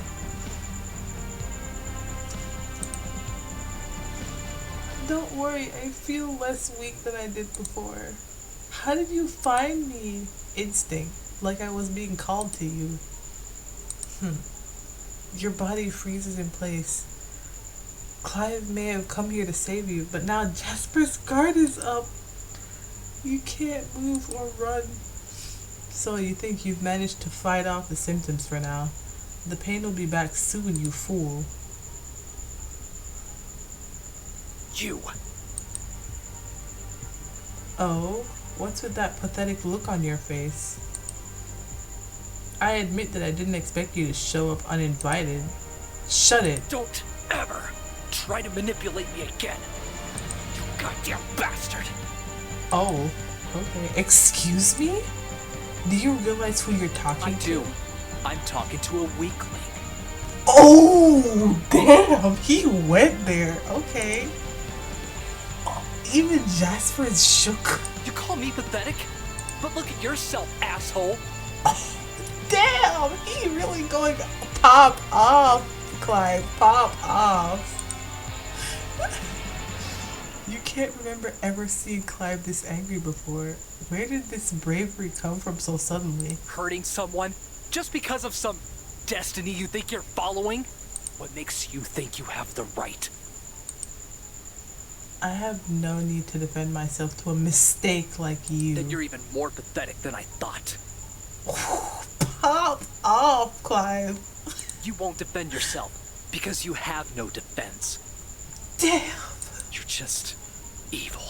Don't worry, I feel less weak than I did before. How did you find me? Instinct, like I was being called to you. Your body freezes in place. Clive may have come here to save you, but now Jasper's guard is up. You can't move or run. So you think you've managed to fight off the symptoms for now. The pain will be back soon, you fool. You! Oh, what's with that pathetic look on your face? I admit that I didn't expect you to show up uninvited. Shut it. Don't ever try to manipulate me again. You goddamn bastard. Oh, okay. Excuse me? Do you realize who you're talking to? I do. I'm talking to a weakling. Oh, damn. He went there. Okay. Oh, even Jasper is shook. You call me pathetic? But look at yourself, asshole. Oh, damn. He really going pop off, Clive. Pop off. You can't remember ever seeing Clive this angry before. Where did this bravery come from so suddenly? Hurting someone just because of some destiny you think you're following? What makes you think you have the right? I have no need to defend myself to a mistake like you. Then you're even more pathetic than I thought. Pop off, Clive. You won't defend yourself because you have no defense. Damn. You're just evil.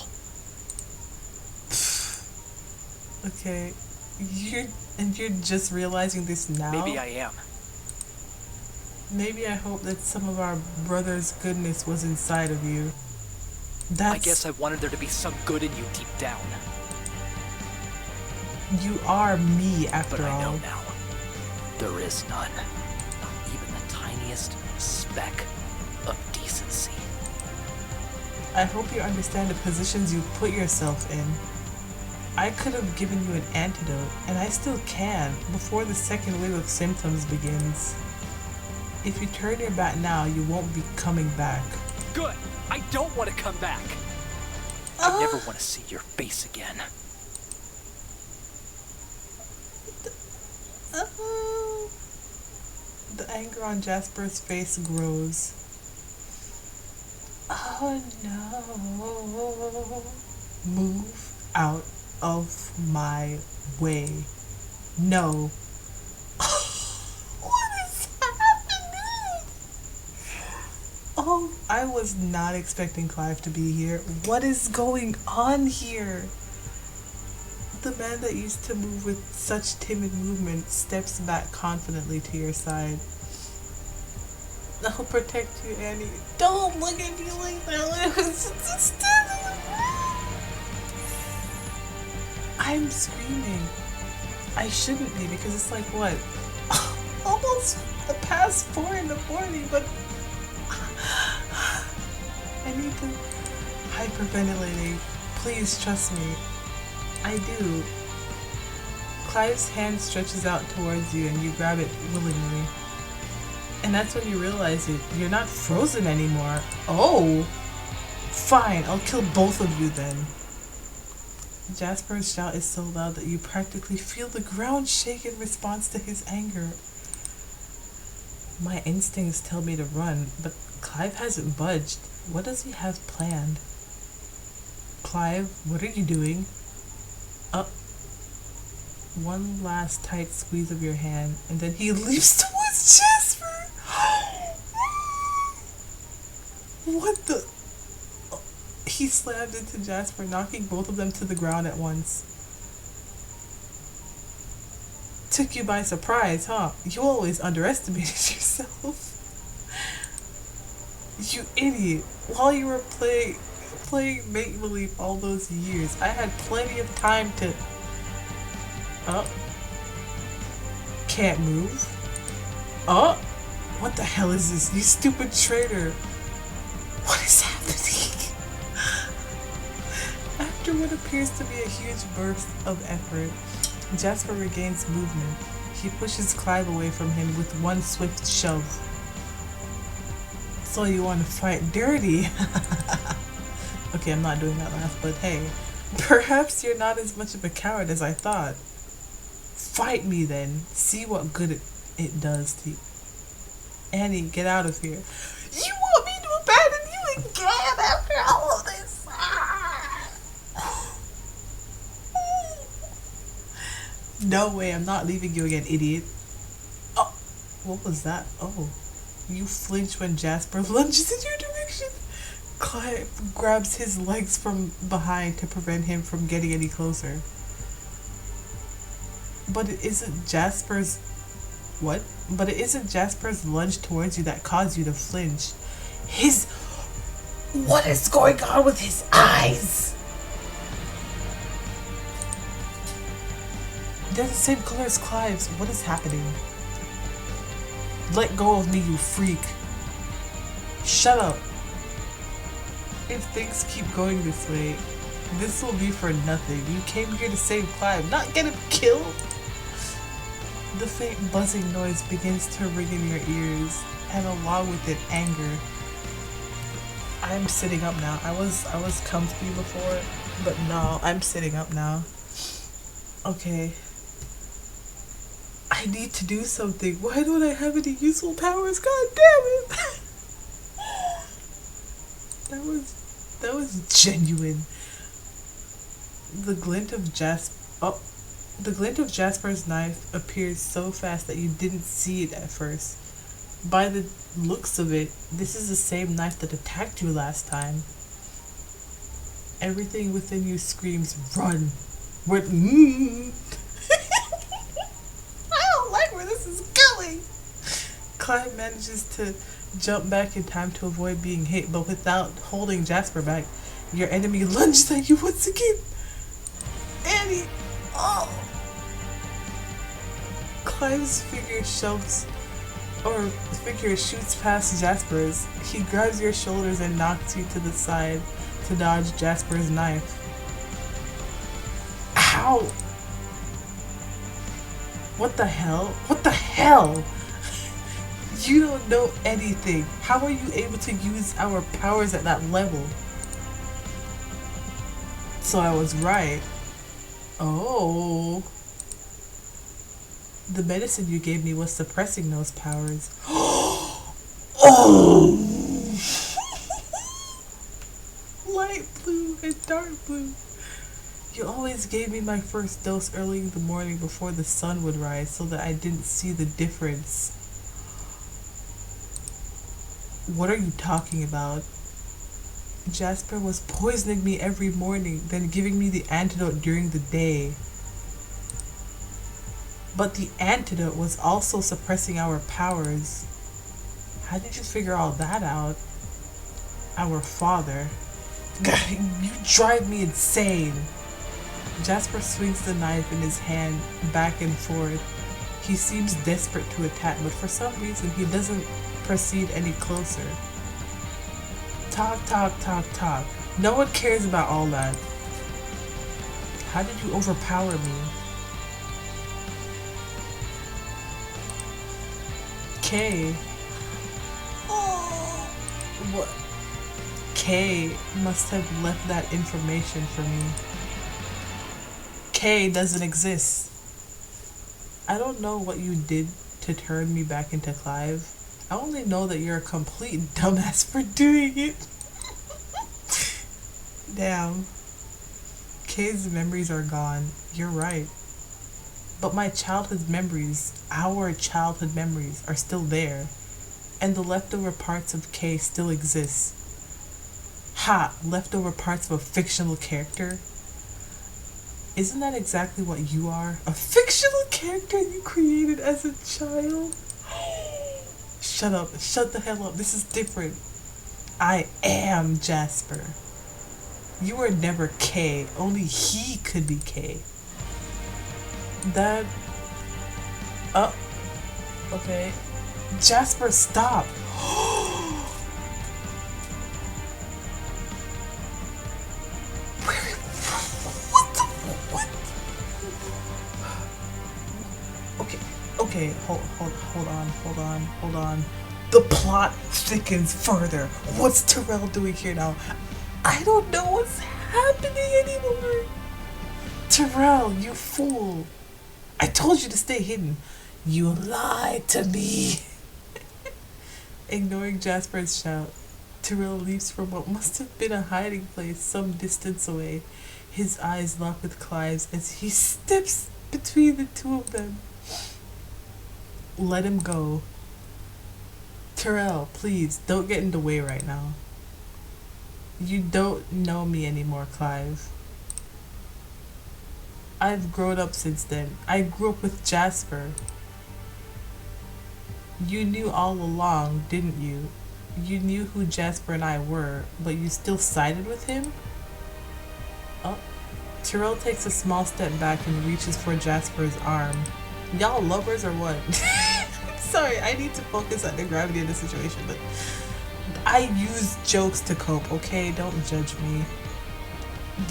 Okay, you're just realizing this now? Maybe I am. Maybe I hope that some of our brother's goodness was inside of you. I guess I wanted there to be some good in you deep down. You are me after all. But I know now. There is none. Not even the tiniest speck of decency. I hope you understand the positions you put yourself in. I could have given you an antidote, and I still can, before the second wave of symptoms begins. If you turn your back now, you won't be coming back. Good! I don't want to come back! I never want to see your face again. The anger on Jasper's face grows. Oh no. Move out of my way. No. What is happening? Oh, I was not expecting Clive to be here. What is going on here? The man that used to move with such timid movement steps back confidently to your side. I'll protect you, Annie. Don't look at me like that. I'm screaming. I shouldn't be because it's like what? Almost past 4 in the morning, but I need to hyperventilating. Please trust me. I do. Clive's hand stretches out towards you and you grab it willingly. And that's when you realize it. You're not frozen anymore. Oh! Fine, I'll kill both of you then. Jasper's shout is so loud that you practically feel the ground shake in response to his anger. My instincts tell me to run, but Clive hasn't budged. What does he have planned? Clive, what are you doing? One last tight squeeze of your hand, and then he leaps towards Jasper! What the? He slammed into Jasper, knocking both of them to the ground at once. Took you by surprise, huh? You always underestimated yourself. You idiot. While you were playing make-believe all those years, I had plenty of time to... Can't move? What the hell is this? You stupid traitor. What is happening? After what appears to be a huge burst of effort, Jasper regains movement. He pushes Clive away from him with one swift shove. So you want to fight dirty? Okay, I'm not doing that laugh, but hey. Perhaps you're not as much of a coward as I thought. Fight me then. See what good it does to you. Annie, get out of here. You want me to abandon you again after all of this? No way, I'm not leaving you again, idiot. Oh, what was that? Oh, you flinch when Jasper lunges in your direction. Clive grabs his legs from behind to prevent him from getting any closer. But it isn't Jasper's... What? But it isn't Jasper's lunge towards you that caused you to flinch. His... What is going on with his eyes? They're the same color as Clive's. What is happening? Let go of me, you freak. Shut up. If things keep going this way, this will be for nothing. You came here to save Clive, not get him killed. The faint buzzing noise begins to ring in your ears, and along with it, anger. I'm sitting up now. I was comfy before, but no, I'm sitting up now. Okay. I need to do something. Why don't I have any useful powers? God damn it! That was genuine. The glint of Jasper's knife appears so fast that you didn't see it at first. By the looks of it, this is the same knife that attacked you last time. Everything within you screams, run. I don't like where this is going. Clive manages to jump back in time to avoid being hit, but without holding Jasper back, your enemy lunges at you once again. Annie! Oh! Clive's figure shoots past Jasper's. He grabs your shoulders and knocks you to the side to dodge Jasper's knife. Ow! What the hell? What the hell? You don't know anything. How are you able to use our powers at that level? So I was right. Oh. The medicine you gave me was suppressing those powers. Oh! Light blue and dark blue. You always gave me my first dose early in the morning before the sun would rise so that I didn't see the difference. What are you talking about? Jasper was poisoning me every morning, then giving me the antidote during the day. But the antidote was also suppressing our powers. How did you figure all that out? Our father. God, you drive me insane. Jasper swings the knife in his hand back and forth. He seems desperate to attack, but for some reason he doesn't proceed any closer. Talk, talk, talk, talk. No one cares about all that. How did you overpower me? Kay. Oh, what? Kay must have left that information for me. Kay doesn't exist. I don't know what you did to turn me back into Clive. I only know that you're a complete dumbass for doing it. Damn. Kay's memories are gone. You're right. But my childhood memories, our childhood memories, are still there. And the leftover parts of Kay still exist. Ha! Leftover parts of a fictional character? Isn't that exactly what you are? A fictional character you created as a child? Shut up. Shut the hell up. This is different. I am Jasper. You were never Kay. Only he could be Kay. That... Oh. Okay. Jasper, stop. Okay, hold on. The plot thickens further. What's Terrell doing here now? I don't know what's happening anymore. Terrell, you fool. I told you to stay hidden. You lied to me. Ignoring Jasper's shout, Terrell leaps from what must have been a hiding place some distance away. His eyes lock with Clive's as he steps between the two of them. Let him go. Terrell, please, don't get in the way right now. You don't know me anymore, Clive. I've grown up since then. I grew up with Jasper. You knew all along, didn't you? You knew who Jasper and I were, but you still sided with him? Oh. Terrell takes a small step back and reaches for Jasper's arm. Y'all lovers or what? Sorry, I need to focus on the gravity of the situation, but I use jokes to cope, okay? Don't judge me.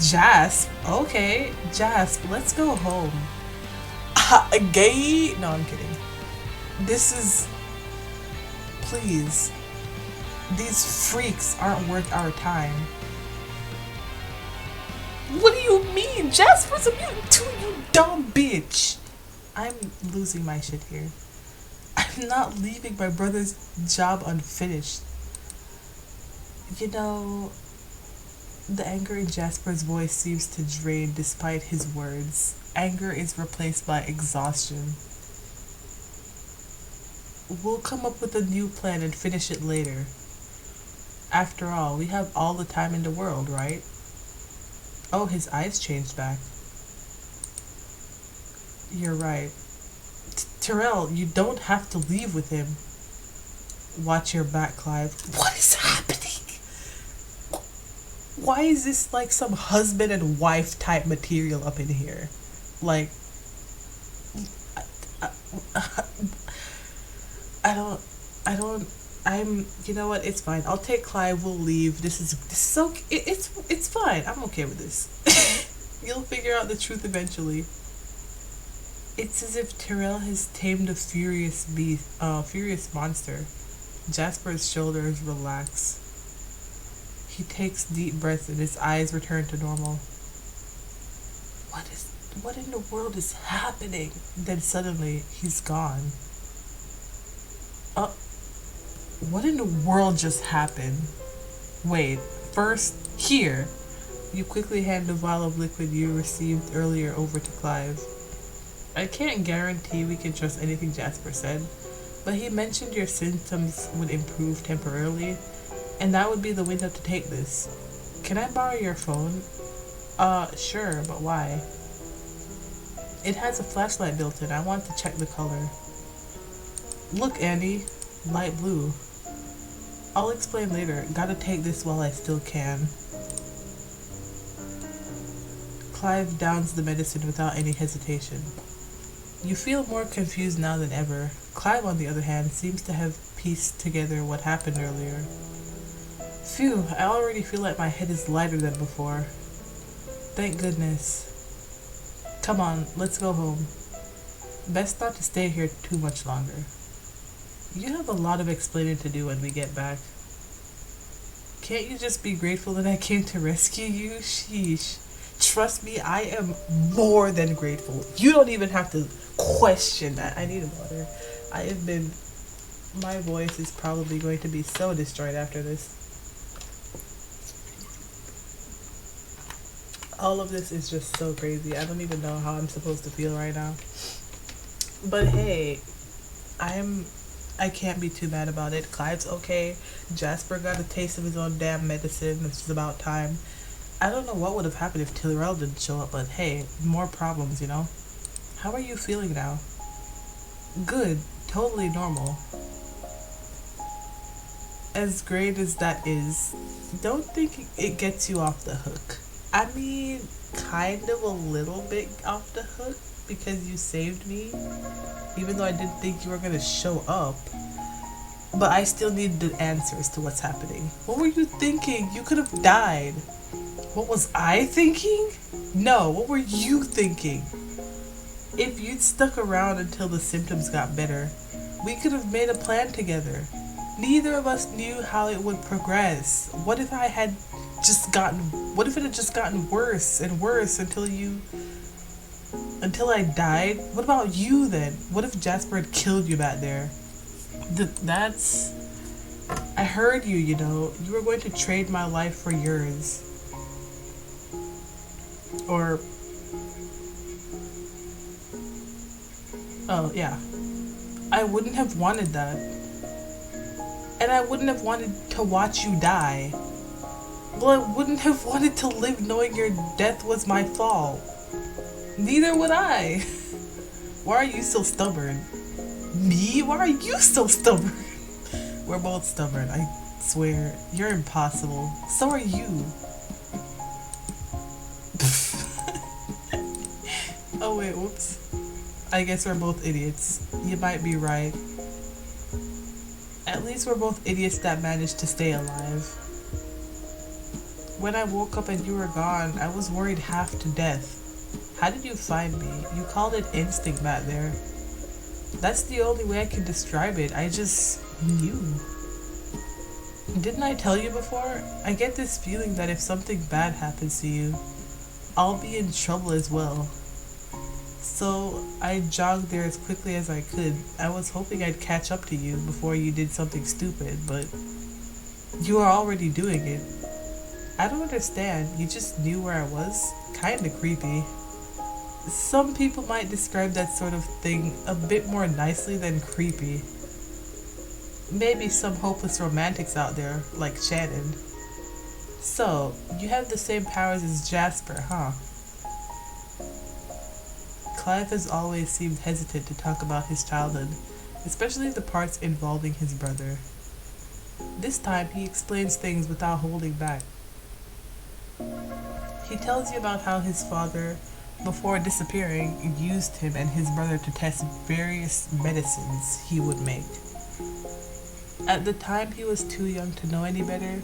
Jasp? Okay, Jasp, let's go home. Gay? No, I'm kidding. This is... Please. These freaks aren't worth our time. What do you mean? Jasper's a mutant too, you dumb bitch. I'm losing my shit here. I'm not leaving my brother's job unfinished. You know, the anger in Jasper's voice seems to drain despite his words. Anger is replaced by exhaustion. We'll come up with a new plan and finish it later. After all, we have all the time in the world, right? Oh, his eyes changed back. You're right. Terrell, you don't have to leave with him. Watch your back, Clive. What is happening? Why is this like some husband and wife type material up in here? Like, you know what, it's fine. I'll take Clive, we'll leave. This is okay. It's fine. I'm okay with this. You'll figure out the truth eventually. It's as if Terrell has tamed a furious monster. Jasper's shoulders relax. He takes deep breaths and his eyes return to normal. What in the world is happening? Then suddenly, he's gone. What in the world just happened? Wait, first, here. You quickly hand the vial of liquid you received earlier over to Clive. I can't guarantee we can trust anything Jasper said, but he mentioned your symptoms would improve temporarily, and that would be the window to take this. Can I borrow your phone? Sure, but why? It has a flashlight built in. I want to check the color. Look, Andy. Light blue. I'll explain later. Gotta take this while I still can. Clive downs the medicine without any hesitation. You feel more confused now than ever. Clive, on the other hand, seems to have pieced together what happened earlier. Phew, I already feel like my head is lighter than before. Thank goodness. Come on, let's go home. Best not to stay here too much longer. You have a lot of explaining to do when we get back. Can't you just be grateful that I came to rescue you? Sheesh. Trust me, I am more than grateful. You don't even have to question that. I need water. My voice is probably going to be so destroyed after this. All of this is just so crazy. I don't even know how I'm supposed to feel right now. But hey, I can't be too mad about it. Clive's okay. Jasper got a taste of his own damn medicine. It's about time. I don't know what would have happened if Tyrell didn't show up, but hey, more problems, you know? How are you feeling now? Good. Totally normal. As great as that is, don't think it gets you off the hook. I mean, kind of a little bit off the hook because you saved me, even though I didn't think you were gonna show up. But I still need the answers to what's happening. What were you thinking? You could have died. What was I thinking? No, what were you thinking? If you'd stuck around until the symptoms got better, we could have made a plan together. Neither of us knew how it would progress. What if it had just gotten worse and worse until I died? What about you then? What if Jasper had killed you back there? I heard you, you know. You were going to trade my life for yours. Or... oh, yeah. I wouldn't have wanted that. And I wouldn't have wanted to watch you die. Well, I wouldn't have wanted to live knowing your death was my fault. Neither would I. Why are you so stubborn? Me? Why are you so stubborn? We're both stubborn, I swear. You're impossible. So are you. Oh wait, whoops. I guess we're both idiots. You might be right. At least we're both idiots that managed to stay alive. When I woke up and you were gone, I was worried half to death. How did you find me? You called it instinct back there. That's the only way I can describe it. I just knew. Didn't I tell you before? I get this feeling that if something bad happens to you, I'll be in trouble as well. So I jogged there as quickly as I could. I was hoping I'd catch up to you before you did something stupid, but you are already doing it. I don't understand. You just knew where I was? Kinda creepy. Some people might describe that sort of thing a bit more nicely than creepy. Maybe some hopeless romantics out there, like Shannon. So, you have the same powers as Jasper, huh? Clive has always seemed hesitant to talk about his childhood, especially the parts involving his brother. This time, he explains things without holding back. He tells you about how his father, before disappearing, used him and his brother to test various medicines he would make. At the time, he was too young to know any better,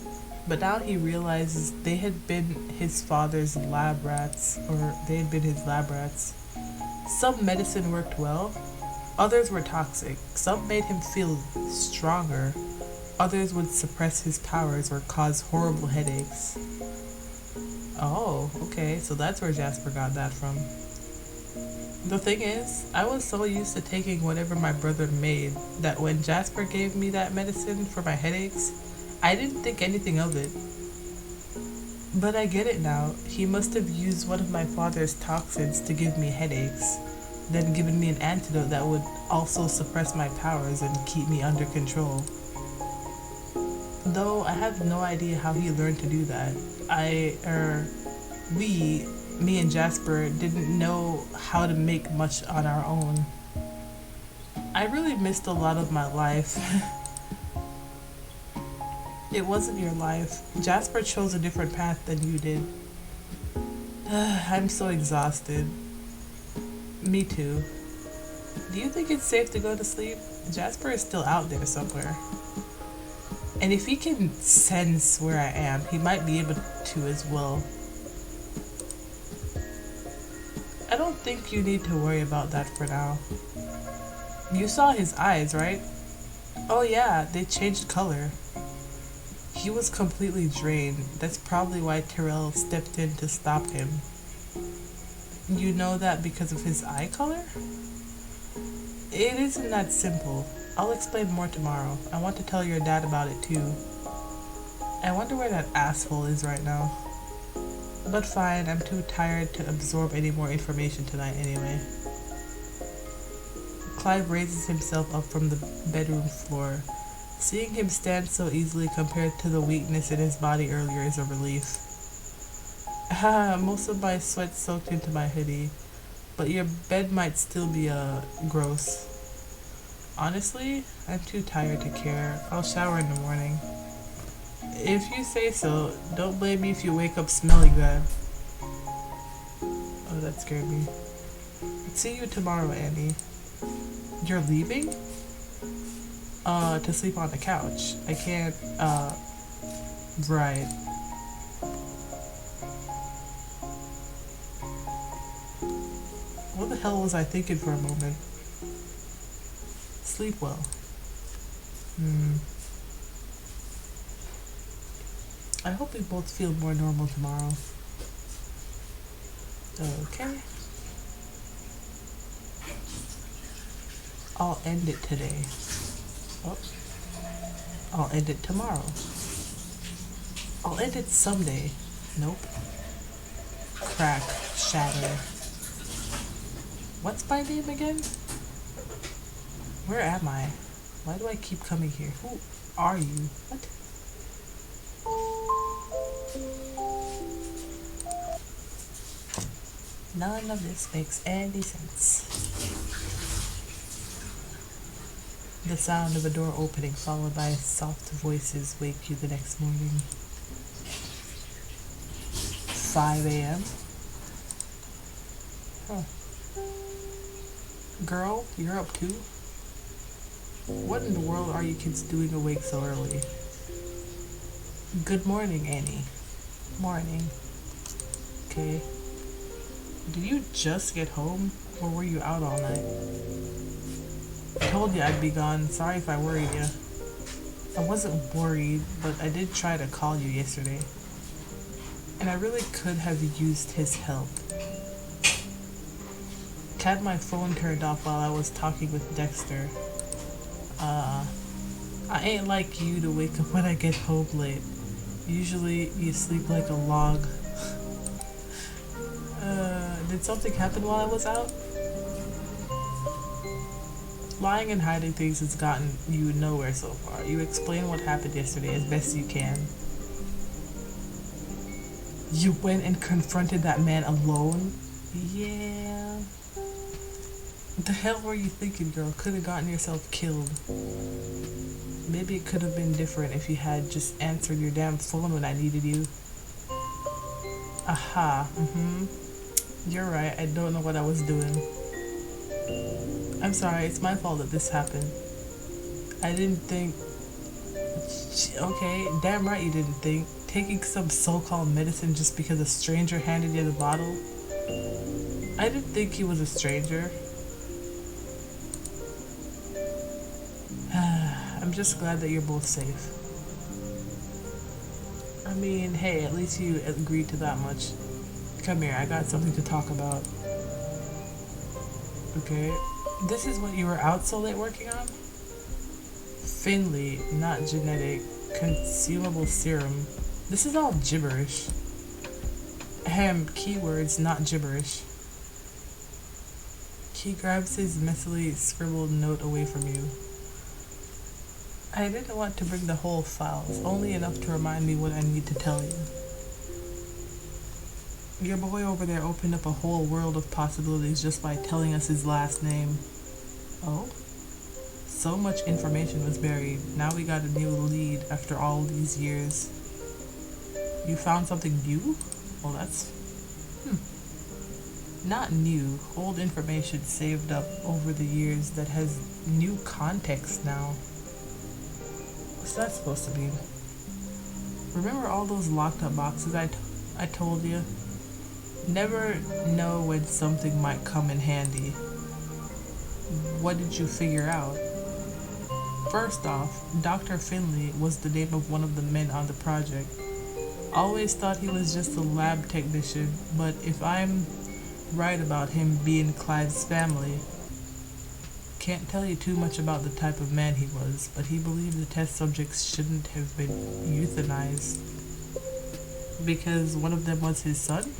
but now he realizes they had been his lab rats. Some medicine worked well, others were toxic. Some made him feel stronger, others would suppress his powers or cause horrible headaches. Oh, okay, so that's where Jasper got that from. The thing is, I was so used to taking whatever my brother made that when Jasper gave me that medicine for my headaches, I didn't think anything of it. But I get it now. He must have used one of my father's toxins to give me headaches, then given me an antidote that would also suppress my powers and keep me under control. Though I have no idea how he learned to do that. Me and Jasper didn't know how to make much on our own. I really missed a lot of my life. It wasn't your life. Jasper chose a different path than you did. I'm so exhausted. Me too. Do you think it's safe to go to sleep? Jasper is still out there somewhere. And if he can sense where I am, he might be able to as well. I don't think you need to worry about that for now. You saw his eyes, right? Oh yeah, they changed color. He was completely drained. That's probably why Terrell stepped in to stop him. You know that because of his eye color? It isn't that simple. I'll explain more tomorrow. I want to tell your dad about it too. I wonder where that asshole is right now. But fine, I'm too tired to absorb any more information tonight anyway. Clive raises himself up from the bedroom floor. Seeing him stand so easily compared to the weakness in his body earlier is a relief. Most of my sweat soaked into my hoodie, but your bed might still be gross. Honestly, I'm too tired to care. I'll shower in the morning. If you say so, don't blame me if you wake up smelling that. Oh, that scared me. See you tomorrow, Annie. You're leaving? To sleep on the couch. I can't, right. What the hell was I thinking for a moment? Sleep well. I hope we both feel more normal tomorrow. Okay. I'll end it today. Oh. I'll end it tomorrow. I'll end it someday. Nope. Crack. Shatter. What's my name again? Where am I? Why do I keep coming here? Who are you? What? None of this makes any sense. The sound of a door opening followed by soft voices wake you the next morning. 5 a.m. Huh. Girl, you're up too? What in the world are you kids doing awake so early? Good morning, Annie. Morning. Okay. Did you just get home, or were you out all night? I told you I'd be gone. Sorry if I worried you. I wasn't worried, but I did try to call you yesterday. And I really could have used his help. Had my phone turned off while I was talking with Dexter. I ain't like you to wake up when I get home late. Usually you sleep like a log. Did something happen while I was out? Lying and hiding things has gotten you nowhere so far. You explain what happened yesterday as best you can. You went and confronted that man alone? Yeah. What the hell were you thinking, girl? Could have gotten yourself killed. Maybe it could have been different if you had just answered your damn phone when I needed you. Aha, You're right, I don't know what I was doing. I'm sorry, it's my fault that this happened. I didn't think... Okay, damn right you didn't think. Taking some so-called medicine just because a stranger handed you the bottle? I didn't think he was a stranger. I'm just glad that you're both safe. I mean, hey, at least you agreed to that much. Come here, I got something to talk about. Okay, this is what you were out so late working on? Finley, not genetic, consumable serum. This is all gibberish. Keywords, not gibberish. He grabs his messily scribbled note away from you. I didn't want to bring the whole files, only enough to remind me what I need to tell you. Your boy over there opened up a whole world of possibilities just by telling us his last name. Oh? So much information was buried. Now we got a new lead after all these years. You found something new? Well, that's... Not new. Old information saved up over the years that has new context now. What's that supposed to mean? Remember all those locked up boxes I told you? Never know when something might come in handy. What did you figure out? First off, Dr. Finley was the name of one of the men on the project. Always thought he was just a lab technician, but if I'm right about him being Clive's family, can't tell you too much about the type of man he was, but he believed the test subjects shouldn't have been euthanized. Because one of them was his son?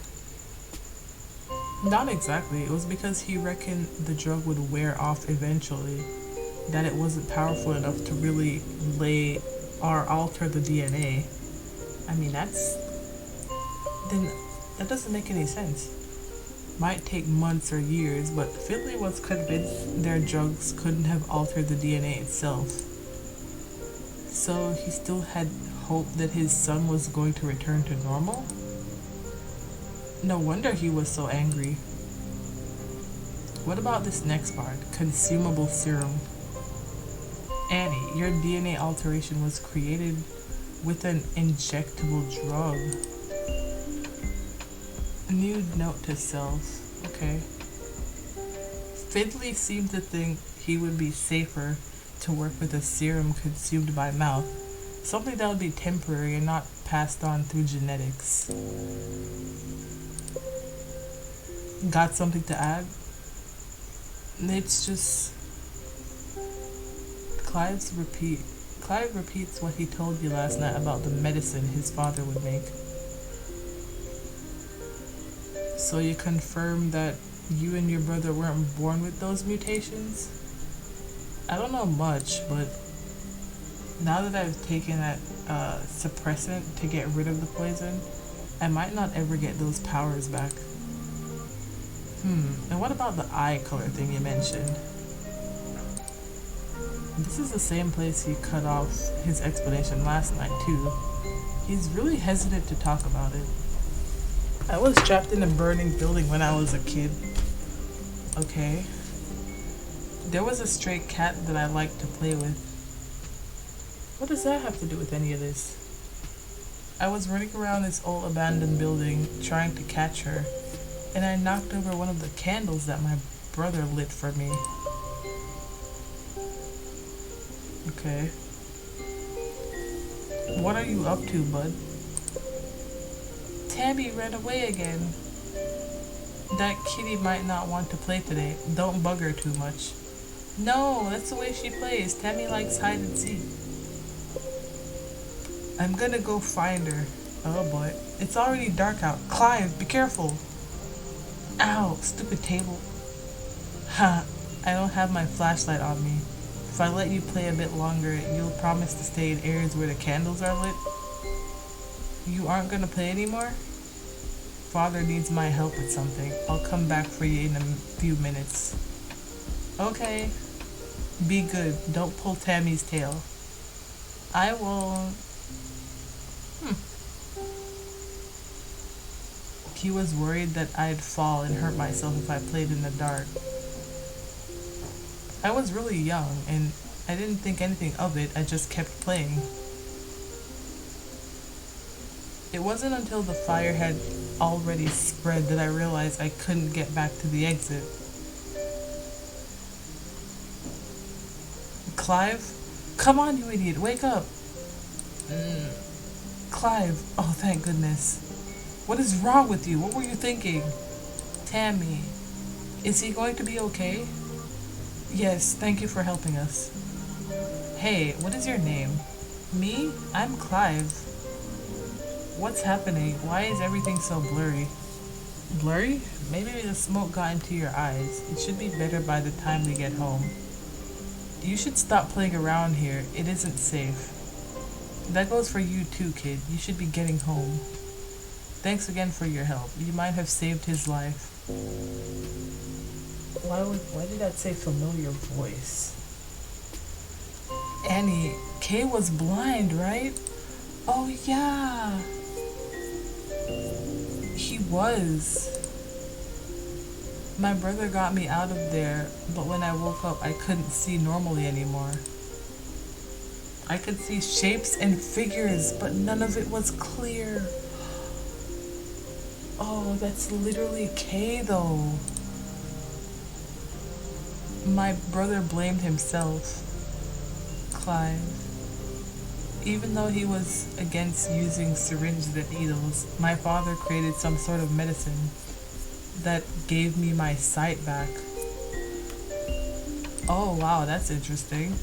Not exactly. It was because he reckoned the drug would wear off eventually, that it wasn't powerful enough to really lay or alter the DNA. I mean, that doesn't make any sense. Might take months or years, but Finley was convinced their drugs couldn't have altered the DNA itself. So he still had hope that his son was going to return to normal? No wonder he was so angry. What about this next part? Consumable serum. Annie, your DNA alteration was created with an injectable drug. New note to self. Okay. Finley seemed to think he would be safer to work with a serum consumed by mouth. Something that would be temporary and not passed on through genetics. Got something to add? It's just... Clive repeats what he told you last night about the medicine his father would make. So you confirm that you and your brother weren't born with those mutations? I don't know much, but now that I've taken that suppressant to get rid of the poison, I might not ever get those powers back. And what about the eye color thing you mentioned? This is the same place he cut off his explanation last night too. He's really hesitant to talk about it. I was trapped in a burning building when I was a kid. Okay. There was a stray cat that I liked to play with. What does that have to do with any of this? I was running around this old abandoned building trying to catch her, and I knocked over one of the candles that my brother lit for me. Okay. What are you up to, bud? Tammy ran away again. That kitty might not want to play today. Don't bug her too much. No, that's the way she plays. Tammy likes hide and seek. I'm gonna go find her. Oh boy. It's already dark out. Clive, be careful. Ow, stupid table. Ha, I don't have my flashlight on me. If I let you play a bit longer, you'll promise to stay in areas where the candles are lit? You aren't gonna play anymore? Father needs my help with something. I'll come back for you in a few minutes. Okay. Be good. Don't pull Tammy's tail. I won't. He was worried that I'd fall and hurt myself if I played in the dark. I was really young, and I didn't think anything of it. I just kept playing. It wasn't until the fire had already spread that I realized I couldn't get back to the exit. Clive? Come on, you idiot, wake up! Clive, oh thank goodness. What is wrong with you? What were you thinking? Tammy, is he going to be okay? Yes, thank you for helping us. Hey, what is your name? Me? I'm Clive. What's happening? Why is everything so blurry? Blurry? Maybe the smoke got into your eyes. It should be better by the time we get home. You should stop playing around here. It isn't safe. That goes for you too, kid. You should be getting home. Thanks again for your help. You might have saved his life. Why did that say familiar voice? Annie, Kay was blind, right? Oh yeah. He was. My brother got me out of there, but when I woke up, I couldn't see normally anymore. I could see shapes and figures, but none of it was clear. Oh, that's literally Kay though. My brother blamed himself. Clive. Even though he was against using syringes and needles, my father created some sort of medicine that gave me my sight back. Oh wow, that's interesting.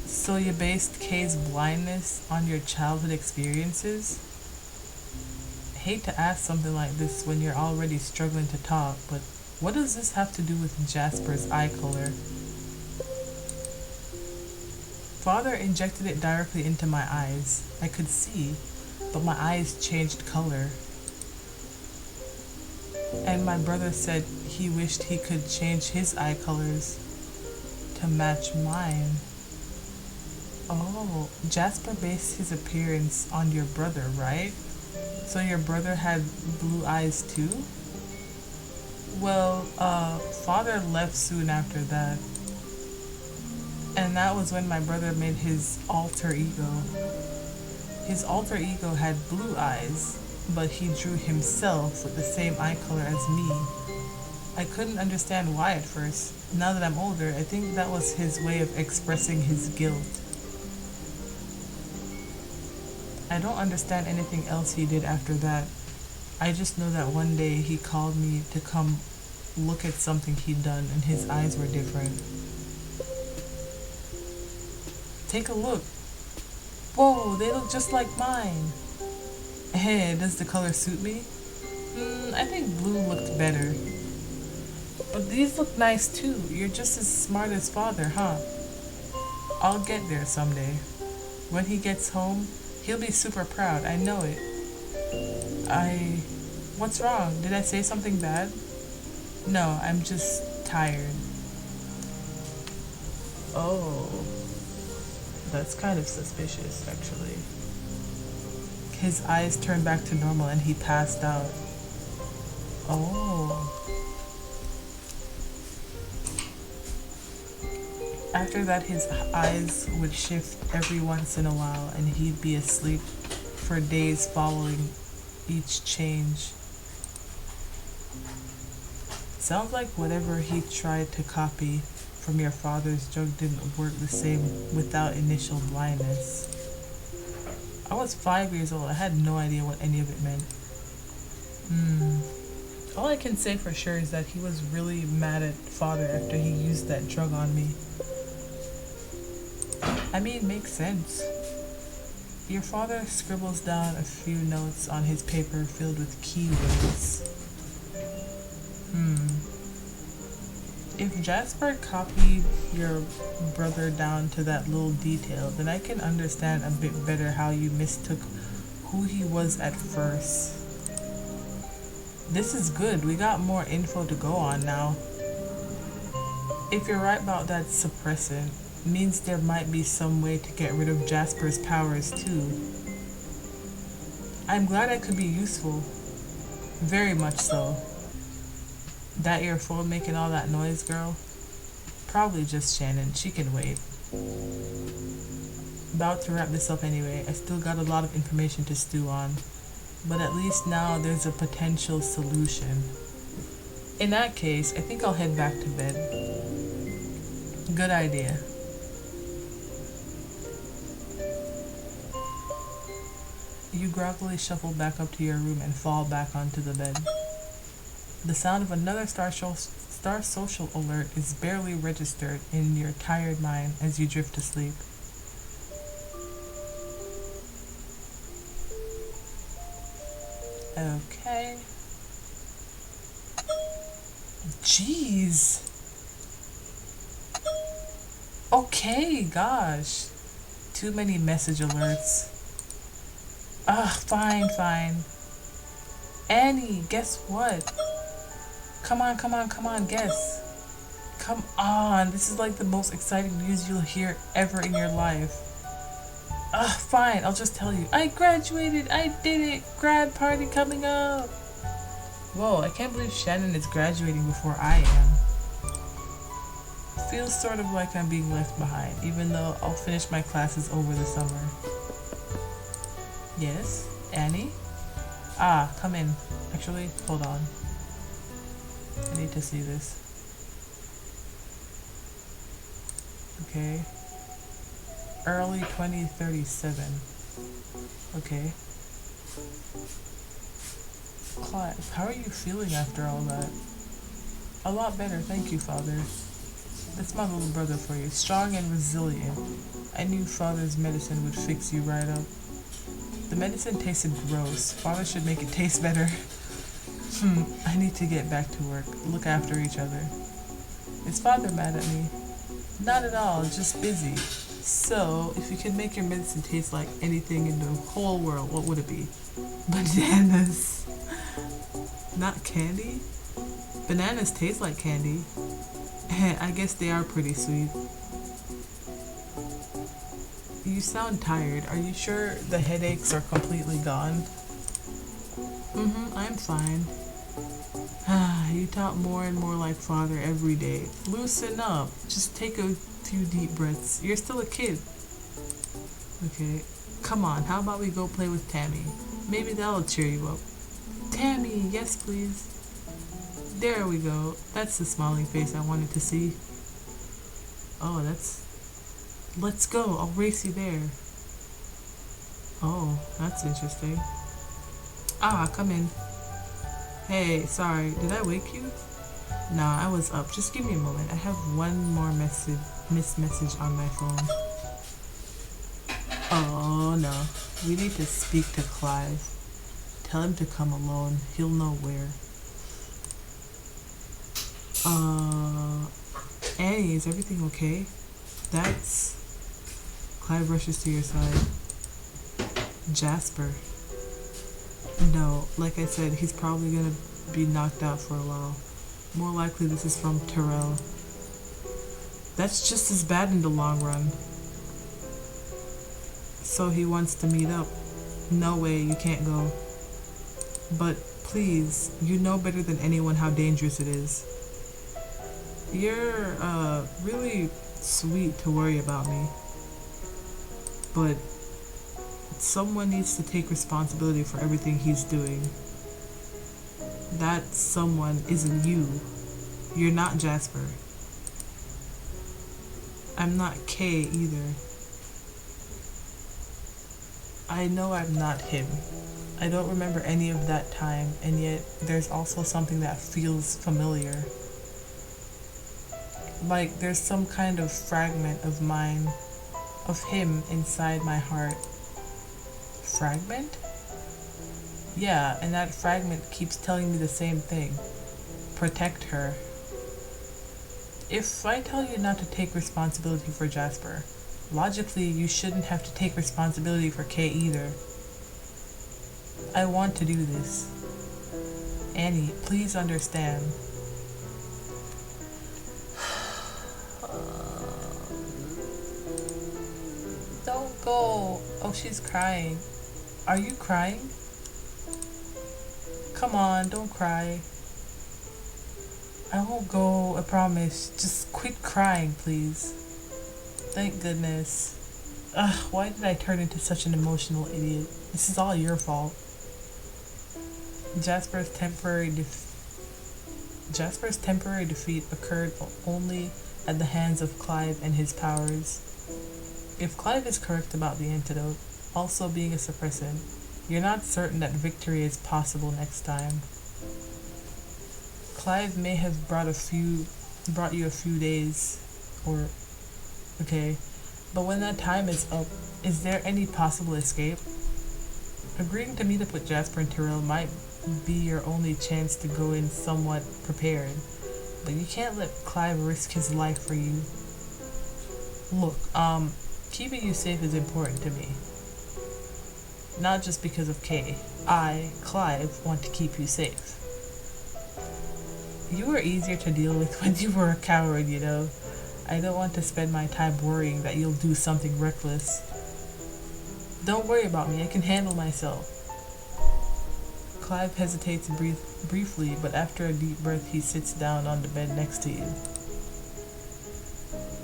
So you based Kay's blindness on your childhood experiences? Hate to ask something like this when you're already struggling to talk, but what does this have to do with Jasper's eye color? Father injected it directly into my eyes. I could see, but my eyes changed color. And my brother said he wished he could change his eye colors to match mine. Oh, Jasper based his appearance on your brother, right? So your brother had blue eyes too? Well, Father left soon after that. And that was when my brother made his alter ego. His alter ego had blue eyes, but he drew himself with the same eye color as me. I couldn't understand why at first. Now that I'm older, I think that was his way of expressing his guilt. I don't understand anything else he did after that. I just know that one day he called me to come look at something he'd done and his eyes were different. Take a look. Whoa, they look just like mine. Hey, does the color suit me? I think blue looked better. But these look nice too. You're just as smart as Father, huh? I'll get there someday. When he gets home, he'll be super proud. I know it. What's wrong? Did I say something bad? No, I'm just tired. Oh. That's kind of suspicious, actually. His eyes turned back to normal and he passed out. Oh. After that, his eyes would shift every once in a while and he'd be asleep for days following each change. Sounds like whatever he tried to copy from your father's drug didn't work the same without initial blindness. I was 5 years old. I had no idea what any of it meant. All I can say for sure is that he was really mad at Father after he used that drug on me. I mean, makes sense. Your father scribbles down a few notes on his paper filled with keywords. If Jasper copied your brother down to that little detail, then I can understand a bit better how you mistook who he was at first. This is good. We got more info to go on now. If you're right about that suppressant, means there might be some way to get rid of Jasper's powers too. I'm glad I could be useful. Very much so. That your phone making all that noise, girl? Probably just Shannon. She can wait. About to wrap this up anyway. I still got a lot of information to stew on. But at least now there's a potential solution. In that case, I think I'll head back to bed. Good idea. You groggily shuffle back up to your room and fall back onto the bed. The sound of another Star Social alert is barely registered in your tired mind as you drift to sleep. Okay. Jeez. Okay, gosh. Too many message alerts. Ugh, fine, fine. Annie, guess what? Come on, come on, come on, guess. Come on, this is like the most exciting news you'll hear ever in your life. Ugh, fine, I'll just tell you. I graduated, I did it, grad party coming up. Whoa, I can't believe Shannon is graduating before I am. Feels sort of like I'm being left behind, even though I'll finish my classes over the summer. Yes, Annie? Ah, come in. Actually, hold on. I need to see this. Okay. Early 2037. Okay. Clive, how are you feeling after all that? A lot better, thank you, Father. That's my little brother for you, strong and resilient. I knew Father's medicine would fix you right up. The medicine tasted gross. Father should make it taste better. I need to get back to work. Look after each other. Is Father mad at me? Not at all, just busy. So, if you could make your medicine taste like anything in the whole world, what would it be? Bananas. Not candy? Bananas taste like candy. I guess they are pretty sweet. You sound tired. Are you sure the headaches are completely gone? I'm fine. You talk more and more like Father every day. Loosen up. Just take a few deep breaths. You're still a kid. Okay. Come on, how about we go play with Tammy? Maybe that'll cheer you up. Tammy, yes please. There we go. That's the smiling face I wanted to see. Oh, let's go. I'll race you there. Oh, that's interesting. Ah, come in. Hey, sorry, did I wake you? Nah, I was up. Just give me a moment. I have one more missed message on my phone. Oh no. We need to speak to Clive. Tell him to come alone. He'll know where. Annie, is everything okay? That's... Clive rushes to your side. Jasper. No, like I said, he's probably gonna be knocked out for a while. More likely this is from Terrell. That's just as bad in the long run. So he wants to meet up. No way, you can't go. But please, you know better than anyone how dangerous it is. You're, really sweet to worry about me. But someone needs to take responsibility for everything he's doing. That someone isn't you. You're not Jasper. I'm not Kay either. I know I'm not him. I don't remember any of that time, and yet there's also something that feels familiar. Like there's some kind of fragment of mine, of him inside my heart. Fragment? Yeah, and that fragment keeps telling me the same thing. Protect her. If I tell you not to take responsibility for Jasper, logically you shouldn't have to take responsibility for Kay either. I want to do this. Annie, please understand. Don't go. Oh, she's crying. Are you crying? Come on, don't cry. I won't go, I promise. Just quit crying, please. Thank goodness. Ugh, why did I turn into such an emotional idiot? This is all your fault. Jasper's temporary defeat occurred only at the hands of Clive and his powers. If Clive is correct about the antidote, also being a suppressant, you're not certain that victory is possible next time. Clive may have brought you a few days, or... Okay, but when that time is up, is there any possible escape? Agreeing to meet up with Jasper and Tyrell might be your only chance to go in somewhat prepared, but you can't let Clive risk his life for you. Look, keeping you safe is important to me. Not just because of Kay. I, Clive, want to keep you safe. You were easier to deal with when you were a coward, you know. I don't want to spend my time worrying that you'll do something reckless. Don't worry about me, I can handle myself. Clive hesitates briefly, but after a deep breath, he sits down on the bed next to you.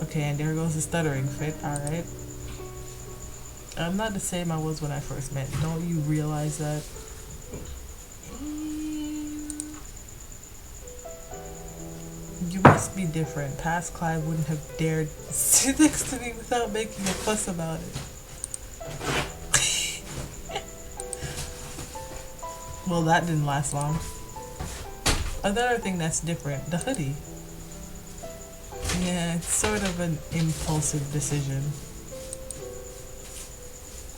Okay, and there goes the stuttering fit, alright. I'm not the same I was when I first met. Don't you realize that? You must be different. Past Clive wouldn't have dared sit next to me without making a fuss about it. Well, that didn't last long. Another thing that's different, the hoodie. Yeah, it's sort of an impulsive decision.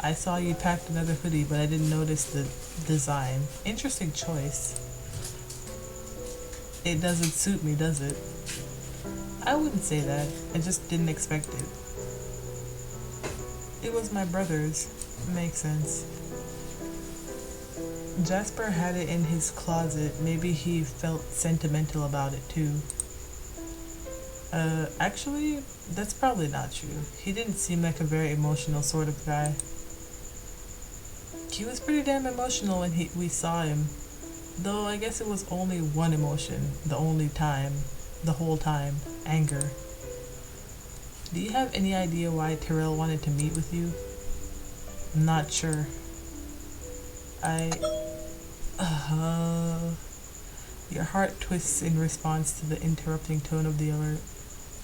I saw you packed another hoodie, but I didn't notice the design. Interesting choice. It doesn't suit me, does it? I wouldn't say that. I just didn't expect it. It was my brother's. Makes sense. Jasper had it in his closet. Maybe he felt sentimental about it too. Actually, that's probably not true. He didn't seem like a very emotional sort of guy. He was pretty damn emotional when we saw him. Though I guess it was only one emotion, the whole time, anger. Do you have any idea why Tyrell wanted to meet with you? I'm not sure. Your heart twists in response to the interrupting tone of the alert.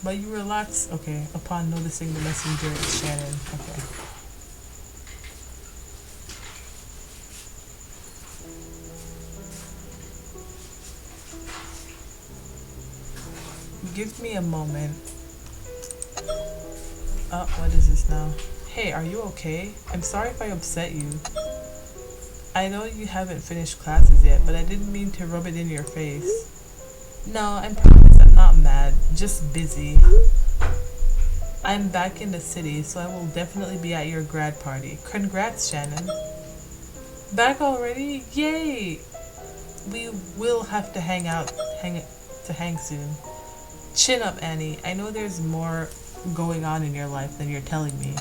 But you relax, okay, upon noticing the messenger is Shannon. Okay. Give me a moment. Oh, what is this now? Hey, are you okay? I'm sorry if I upset you. I know you haven't finished classes yet, but I didn't mean to rub it in your face. No, I'm not mad, just busy. I'm back in the city, so I will definitely be at your grad party. Congrats, Shannon. Back already? Yay! We will have to hang soon. Chin up, Annie. I know there's more going on in your life than you're telling me.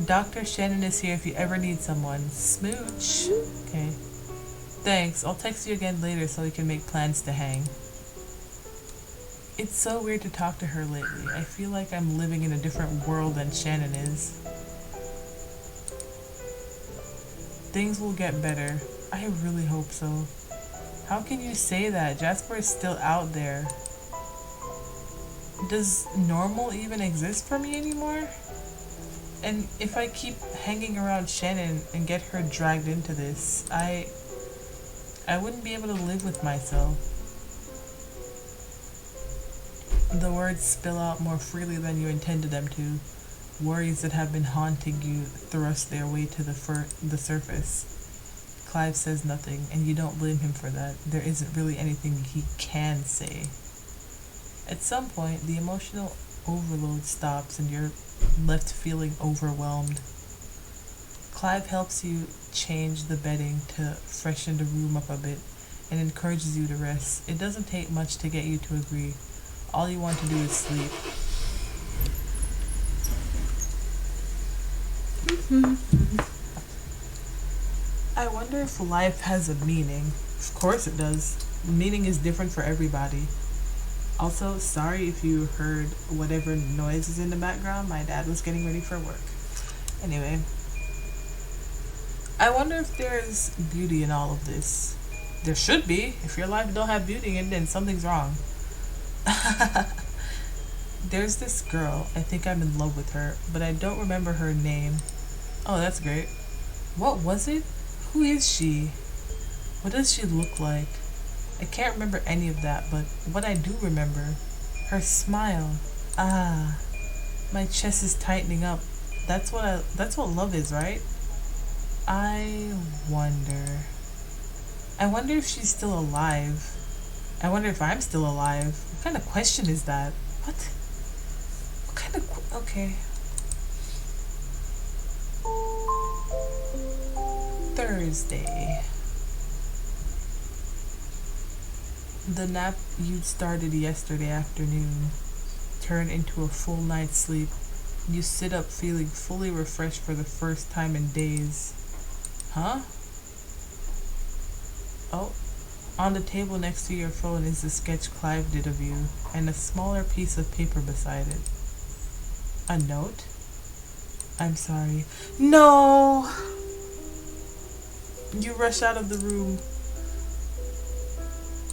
Dr. Shannon is here if you ever need someone. Smooch. Okay. Thanks. I'll text you again later so we can make plans to hang. It's so weird to talk to her lately. I feel like I'm living in a different world than Shannon is. Things will get better. I really hope so. How can you say that? Jasper is still out there. Does normal even exist for me anymore? And if I keep hanging around Shannon and get her dragged into this, I wouldn't be able to live with myself. The words spill out more freely than you intended them to. Worries that have been haunting you thrust their way to the surface. Clive says nothing, and you don't blame him for that. There isn't really anything he can say. At some point, the emotional overload stops and you're left feeling overwhelmed. Clive helps you change the bedding to freshen the room up a bit and encourages you to rest. It doesn't take much to get you to agree. All you want to do is sleep. I wonder if life has a meaning. Of course it does. Meaning is different for everybody. Also, sorry if you heard whatever noise is in the background. My dad was getting ready for work. Anyway, I wonder if there's beauty in all of this. There should be. If your life don't have beauty in it, then something's wrong. There's this girl. I think I'm in love with her, but I don't remember her name. Oh, that's great. What was it? Who is she? What does she look like? I can't remember any of that, but what I do remember, her smile. Ah, my chest is tightening up. That's what love is, right? I wonder. I wonder if she's still alive. I wonder if I'm still alive. What kind of question is that? What? What kind of... Okay. Thursday. The nap you'd started yesterday afternoon turned into a full night's sleep. You sit up feeling fully refreshed for the first time in days. Huh? Oh, on the table next to your phone is the sketch Clive did of you, and a smaller piece of paper beside it. A note? I'm sorry. No! You rush out of the room.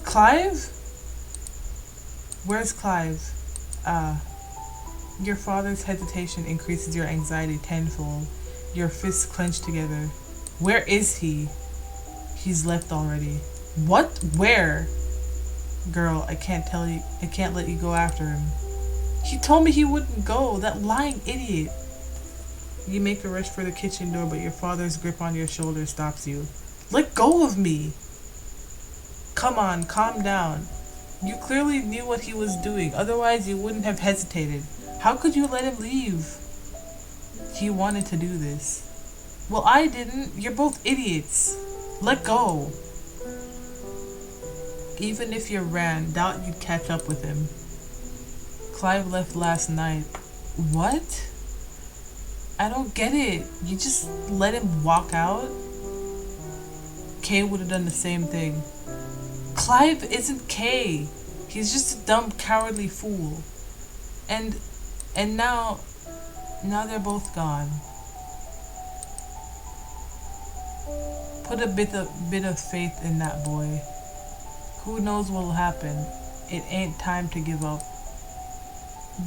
Clive? Where's Clive? Your father's hesitation increases your anxiety tenfold. Your fists clench together. Where is he? He's left already. What? Where? Girl, I can't tell you. I can't let you go after him. He told me he wouldn't go. That lying idiot. You make a rush for the kitchen door, but your father's grip on your shoulder stops you. Let go of me. Come on, calm down. You clearly knew what he was doing. Otherwise, you wouldn't have hesitated. How could you let him leave? He wanted to do this. Well, I didn't. You're both idiots. Let go. Even if you ran, doubt you'd catch up with him. Clive left last night. What? I don't get it. You just let him walk out? Kay would have done the same thing. Clive isn't Kay. He's just a dumb, cowardly fool. And now they're both gone. Put a bit of faith in that boy. Who knows what'll happen? It ain't time to give up.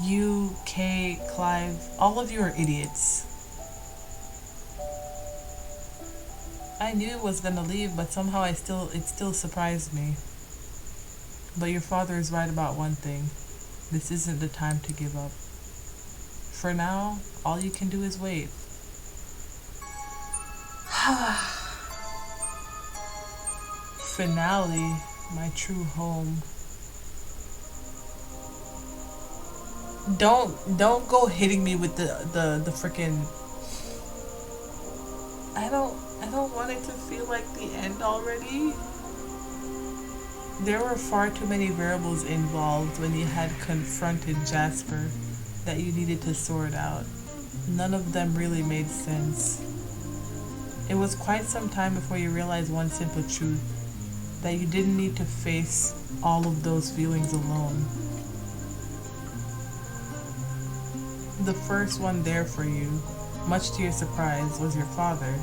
You, Kay, Clive, all of you are idiots. I knew it was gonna leave, but somehow it still surprised me. But your father is right about one thing. This isn't the time to give up. For now, all you can do is wait. Finale, my true home. Don't go hitting me with the frickin'. I don't want it to feel like the end already. There were far too many variables involved when you had confronted Jasper that you needed to sort out. None of them really made sense. It was quite some time before you realized one simple truth, that you didn't need to face all of those feelings alone. The first one there for you, much to your surprise, was your father.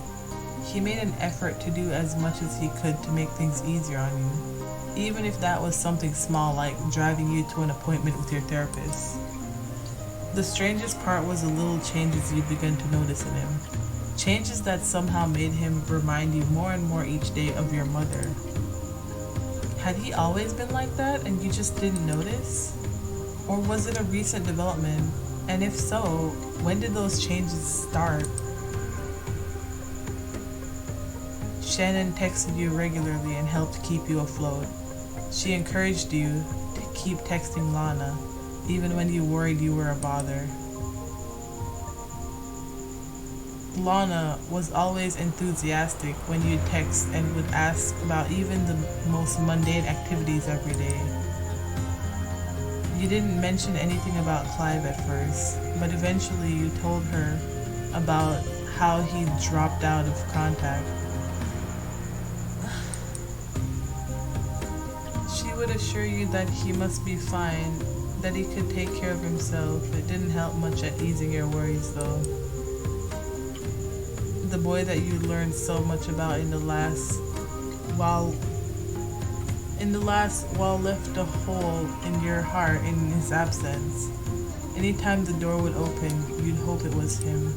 He made an effort to do as much as he could to make things easier on you, even if that was something small like driving you to an appointment with your therapist. The strangest part was the little changes you began to notice in him. Changes that somehow made him remind you more and more each day of your mother. Had he always been like that and you just didn't notice? Or was it a recent development? And if so, when did those changes start? Shannon texted you regularly and helped keep you afloat. She encouraged you to keep texting Lana, even when you worried you were a bother. Lana was always enthusiastic when you'd text and would ask about even the most mundane activities every day. You didn't mention anything about Clive at first, but eventually you told her about how he dropped out of contact. She would assure you that he must be fine, that he could take care of himself. It didn't help much at easing your worries though. The boy that you learned so much about in the last while left a hole in your heart in his absence. Anytime the door would open, you'd hope it was him.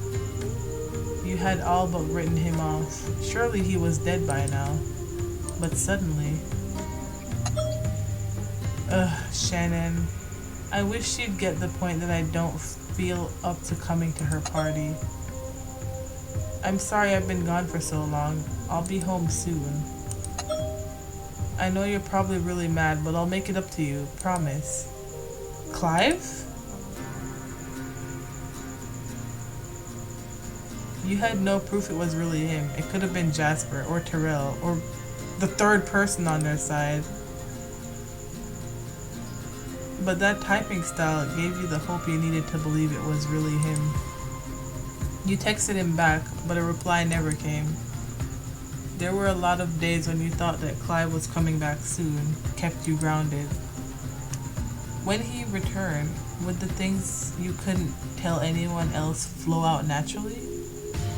You had all but written him off. Surely he was dead by now. But suddenly... Shannon. I wish she'd get the point that I don't feel up to coming to her party. I'm sorry I've been gone for so long. I'll be home soon. I know you're probably really mad, but I'll make it up to you. Promise. Clive? You had no proof it was really him. It could have been Jasper or Terrell or the third person on their side. But that typing style gave you the hope you needed to believe it was really him. You texted him back, but a reply never came. There were a lot of days when you thought that Clive was coming back soon, kept you grounded. When he returned, would the things you couldn't tell anyone else flow out naturally?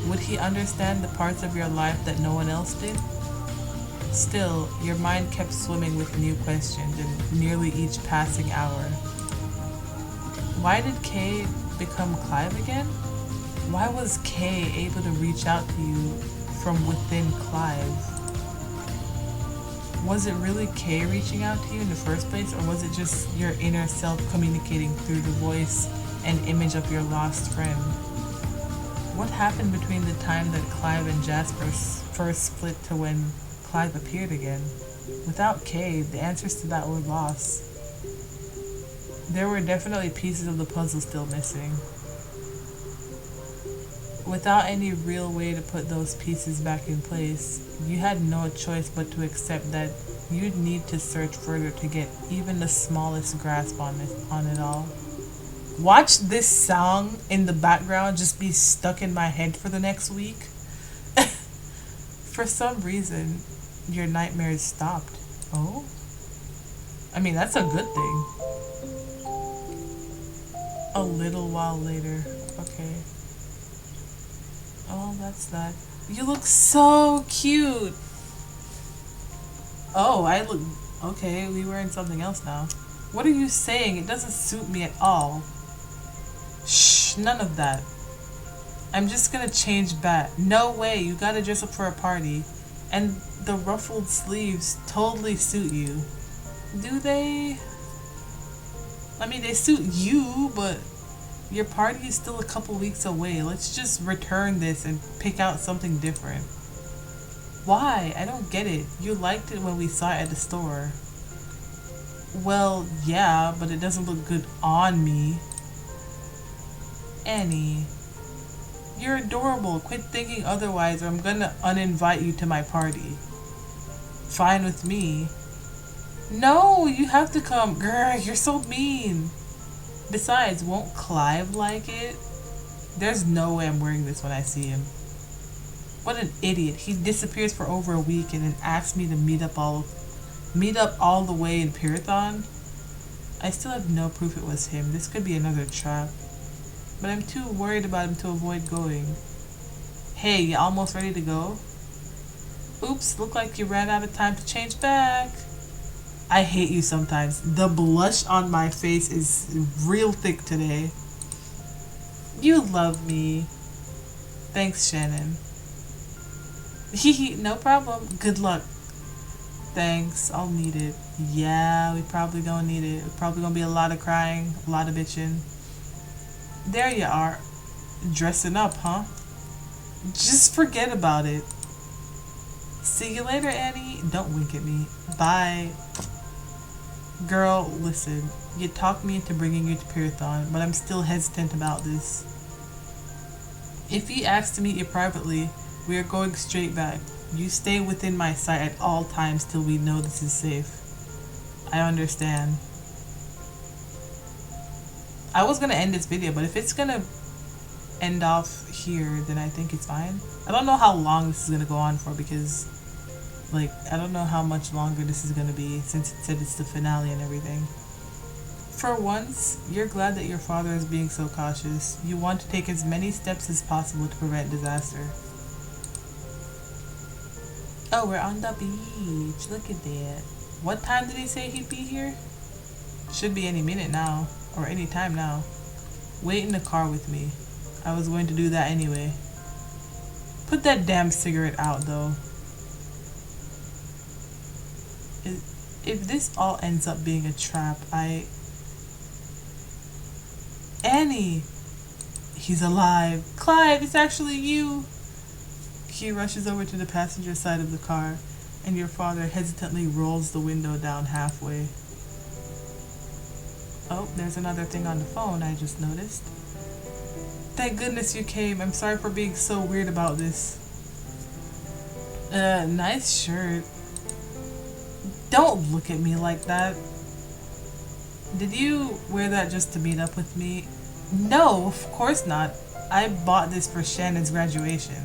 Would he understand the parts of your life that no one else did? Still, your mind kept swimming with new questions in nearly each passing hour. Why did Kay become Clive again? Why was Kay able to reach out to you from within Clive? Was it really Kay reaching out to you in the first place, or was it just your inner self communicating through the voice and image of your lost friend? What happened between the time that Clive and Jasper first split to when Clive appeared again? Without Kay, the answers to that were lost. There were definitely pieces of the puzzle still missing. Without any real way to put those pieces back in place, you had no choice but to accept that you'd need to search further to get even the smallest grasp on it all. Watch this song in the background just be stuck in my head for the next week. For some reason, your nightmares stopped. Oh? I mean, that's a good thing. A little while later. Okay. Oh, that's that. You look so cute. Oh, I look... Okay, we wearing something else now. What are you saying? It doesn't suit me at all. Shh, none of that. I'm just gonna change back. No way, you gotta dress up for a party. And the ruffled sleeves totally suit you. Do they? I mean, they suit you, but your party is still a couple weeks away. Let's just return this and pick out something different. Why? I don't get it. You liked it when we saw it at the store. Well, yeah, but it doesn't look good on me. Annie, you're adorable. Quit thinking otherwise or I'm gonna uninvite you to my party. Fine with me. No, you have to come. Girl, you're so mean. Besides, won't Clive like it? There's no way I'm wearing this when I see him. What an idiot. He disappears for over a week and then asks me to meet up all the way in Pyrathon. I still have no proof it was him. This could be another trap. But I'm too worried about him to avoid going. Hey, you almost ready to go? Oops, look like you ran out of time to change back. I hate you sometimes. The blush on my face is real thick today. You love me. Thanks, Shannon. Hehe, no problem. Good luck. Thanks, I'll need it. Yeah, we probably don't need it. It's probably gonna be a lot of crying, a lot of bitching. There you are. Dressing up, huh? Just forget about it. See you later, Annie. Don't wink at me. Bye. Girl, listen. You talked me into bringing you to Pyrathon, but I'm still hesitant about this. If he asks to meet you privately, we are going straight back. You stay within my sight at all times till we know this is safe. I understand. I was gonna end this video, but if it's gonna end off here, then I think it's fine. I don't know how long this is gonna go on for because, like, I don't know how much longer this is gonna be since it said it's the finale and everything. For once, you're glad that your father is being so cautious. You want to take as many steps as possible to prevent disaster. Oh, we're on the beach. Look at that. What time did he say he'd be here? Should be any minute now. Or any time now. Wait in the car with me. I was going to do that anyway. Put that damn cigarette out, though. If this all ends up being a trap, Annie! He's alive. Clive, it's actually you. He rushes over to the passenger side of the car, and your father hesitantly rolls the window down halfway. Oh, there's another thing on the phone I just noticed. Thank goodness you came. I'm sorry for being so weird about this. Nice shirt. Don't look at me like that. Did you wear that just to meet up with me? No, of course not. I bought this for Shannon's graduation.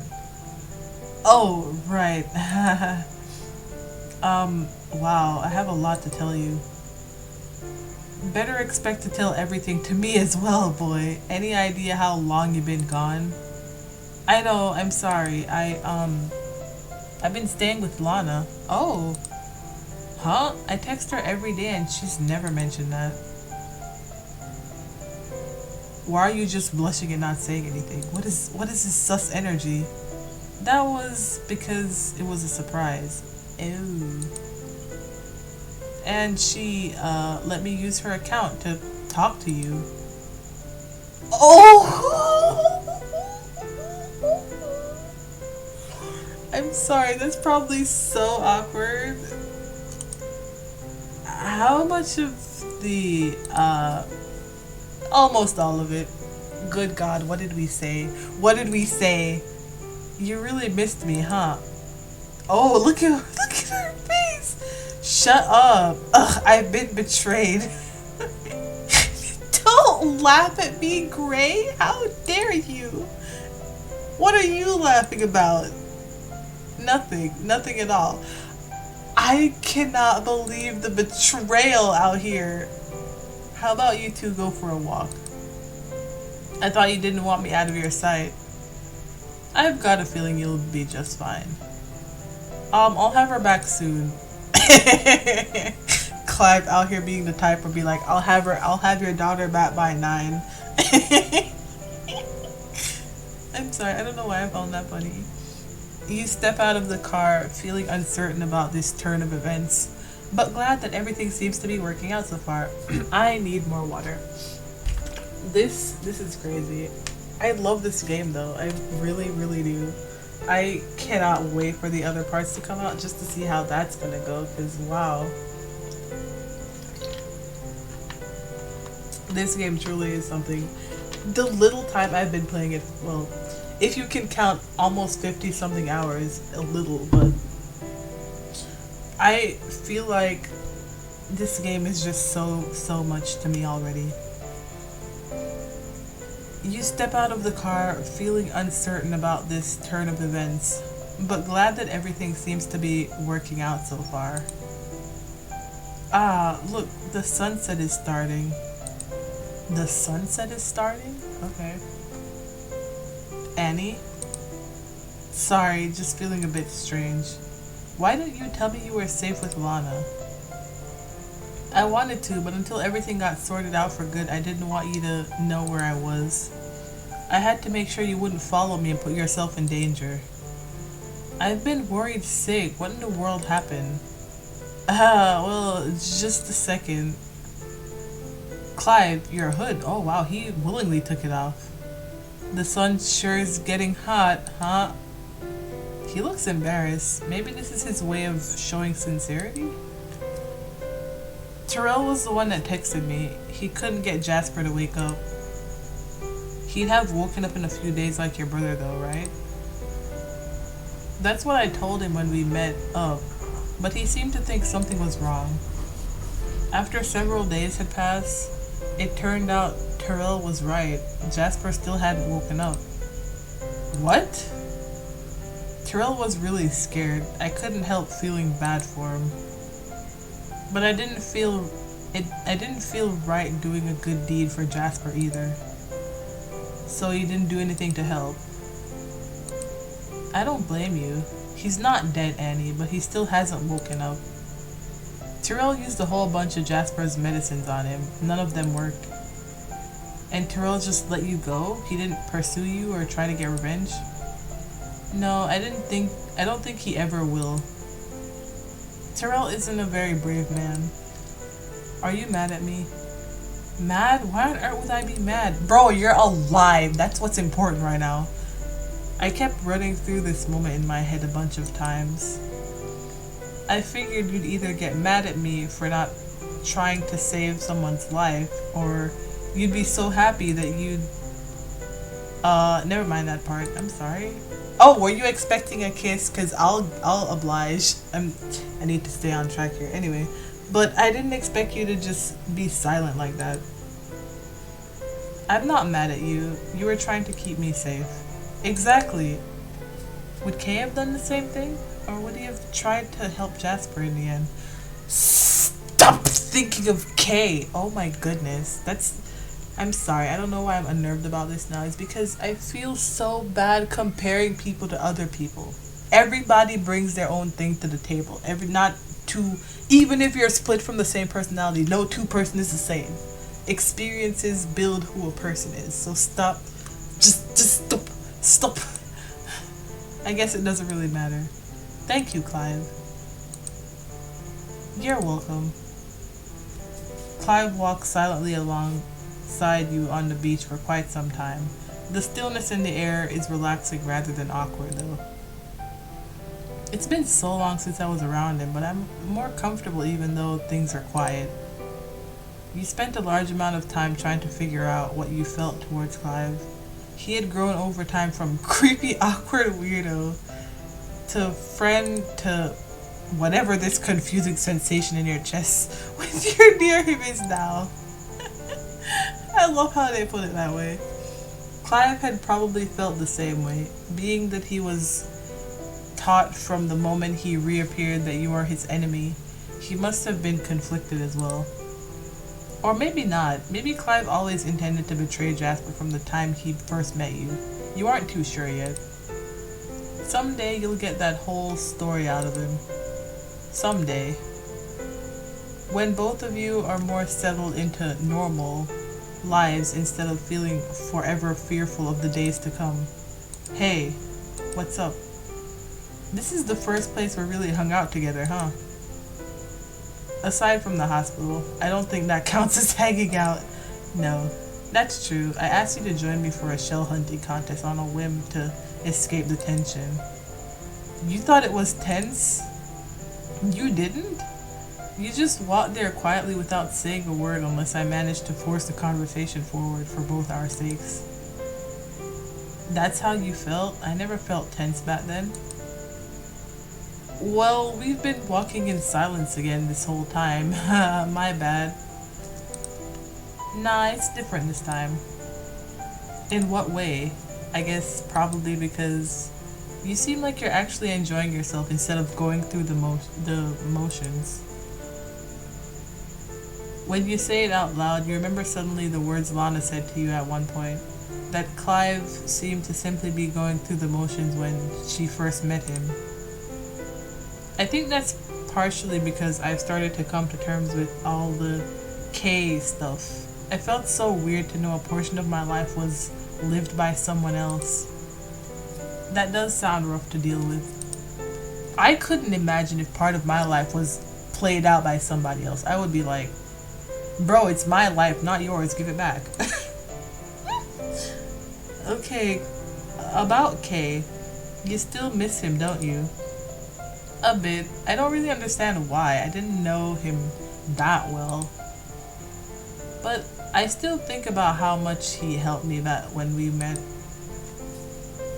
Oh, right. Wow, I have a lot to tell you. Better expect to tell everything to me as well, boy. Any idea how long you've been gone? I know, I'm sorry. I've been staying with Lana. Oh. Huh? I text her every day and she's never mentioned that. Why are you just blushing and not saying anything? What is this sus energy? That was because it was a surprise. Ew. And she let me use her account to talk to you. Oh! I'm sorry, that's probably so awkward. How much of the almost all of it. Good God, what did we say? What did we say? You really missed me, huh? Oh, look at her face. Shut up. Ugh, I've been betrayed. Don't laugh at me, Gray. How dare you? What are you laughing about? Nothing at all. I cannot believe the betrayal out here. How about you two go for a walk? I thought you didn't want me out of your sight. I've got a feeling you'll be just fine. I'll have her back soon. Clive out here being the type to be like, I'll have your daughter back by 9. I'm sorry, I don't know why I found that funny. You step out of the car feeling uncertain about this turn of events, but glad that everything seems to be working out so far. I need more water. This is crazy. I love this game though. I really, really do. I cannot wait for the other parts to come out just to see how that's gonna go, because wow. This game truly is something. The little time I've been playing it, well, if you can count almost 50 something hours, a little, but I feel like this game is just so much to me already. You step out of the car feeling uncertain about this turn of events, but glad that everything seems to be working out so far. Ah, look, the sunset is starting. The sunset is starting? Okay. Annie? Sorry, just feeling a bit strange. Why didn't you tell me you were safe with Lana? I wanted to, but until everything got sorted out for good, I didn't want you to know where I was. I had to make sure you wouldn't follow me and put yourself in danger. I've been worried sick. What in the world happened? Well, just a second. Clive, your hood. Oh wow, he willingly took it off. The sun sure is getting hot, huh? He looks embarrassed. Maybe this is his way of showing sincerity? Terrell was the one that texted me. He couldn't get Jasper to wake up. He'd have woken up in a few days like your brother though, right? That's what I told him when we met up, but he seemed to think something was wrong. After several days had passed, it turned out Terrell was right. Jasper still hadn't woken up. What? Terrell was really scared. I couldn't help feeling bad for him. But I didn't feel right doing a good deed for Jasper either. So you didn't do anything to help. I don't blame you. He's not dead, Annie, but he still hasn't woken up. Terrell used a whole bunch of Jasper's medicines on him. None of them worked. And Terrell just let you go? He didn't pursue you or try to get revenge? No, I don't think he ever will. Terrell isn't a very brave man. Are you mad at me? Mad? Why on earth would I be mad? Bro, you're alive. That's what's important right now. I kept running through this moment in my head a bunch of times. I figured you'd either get mad at me for not trying to save someone's life, or you'd be so happy that you'd never mind that part. I'm sorry. Oh, were you expecting a kiss? Cause I'll oblige. I need to stay on track here. Anyway, but I didn't expect you to just be silent like that. I'm not mad at you. You were trying to keep me safe. Exactly. Would Kay have done the same thing? Or would he have tried to help Jasper in the end? Stop thinking of Kay! Oh my goodness. I'm sorry, I don't know why I'm unnerved about this now. It's because I feel so bad comparing people to other people. Everybody brings their own thing to the table. Even if you're split from the same personality, no two person is the same. Experiences build who a person is. So stop. Just stop. Stop. I guess it doesn't really matter. Thank you, Clive. You're welcome. Clive walked silently alongside you on the beach for quite some time. The stillness in the air is relaxing rather than awkward, though. It's been so long since I was around him, but I'm more comfortable even though things are quiet. You spent a large amount of time trying to figure out what you felt towards Clive. He had grown over time from creepy, awkward weirdo to friend to whatever this confusing sensation in your chest when you're near him is now. I love how they put it that way. Clive had probably felt the same way, being that he was taught from the moment he reappeared that you are his enemy. He must have been conflicted as well. Or maybe not. Maybe Clive always intended to betray Jasper from the time he first met you. You aren't too sure yet. Someday you'll get that whole story out of him. Someday. When both of you are more settled into normal lives instead of feeling forever fearful of the days to come. Hey, what's up? This is the first place we really hung out together, huh? Aside from the hospital, I don't think that counts as hanging out. No, that's true. I asked you to join me for a shell hunting contest on a whim to escape the tension. You thought it was tense? You didn't? You just walked there quietly without saying a word unless I managed to force the conversation forward for both our sakes. That's how you felt? I never felt tense back then. Well, we've been walking in silence again this whole time. My bad. Nah, it's different this time. In what way? I guess probably because you seem like you're actually enjoying yourself instead of going through the motions. When you say it out loud, you remember suddenly the words Lana said to you at one point. That Clive seemed to simply be going through the motions when she first met him. I think that's partially because I've started to come to terms with all the K stuff. I felt so weird to know a portion of my life was lived by someone else. That does sound rough to deal with. I couldn't imagine if part of my life was played out by somebody else. I would be like, bro, it's my life, not yours, give it back. Okay, about K, you still miss him, don't you? A bit. I don't really understand why. I didn't know him that well. But I still think about how much he helped me back when we met.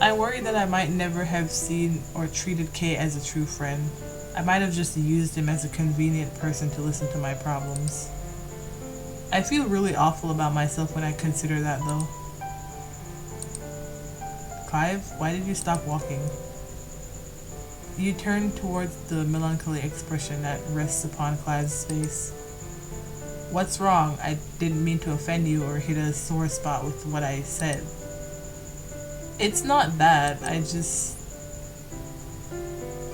I worry that I might never have seen or treated Kay as a true friend. I might have just used him as a convenient person to listen to my problems. I feel really awful about myself when I consider that though. Clive, why did you stop walking? You turn towards the melancholy expression that rests upon Clive's face. What's wrong? I didn't mean to offend you or hit a sore spot with what I said. It's not that, I just...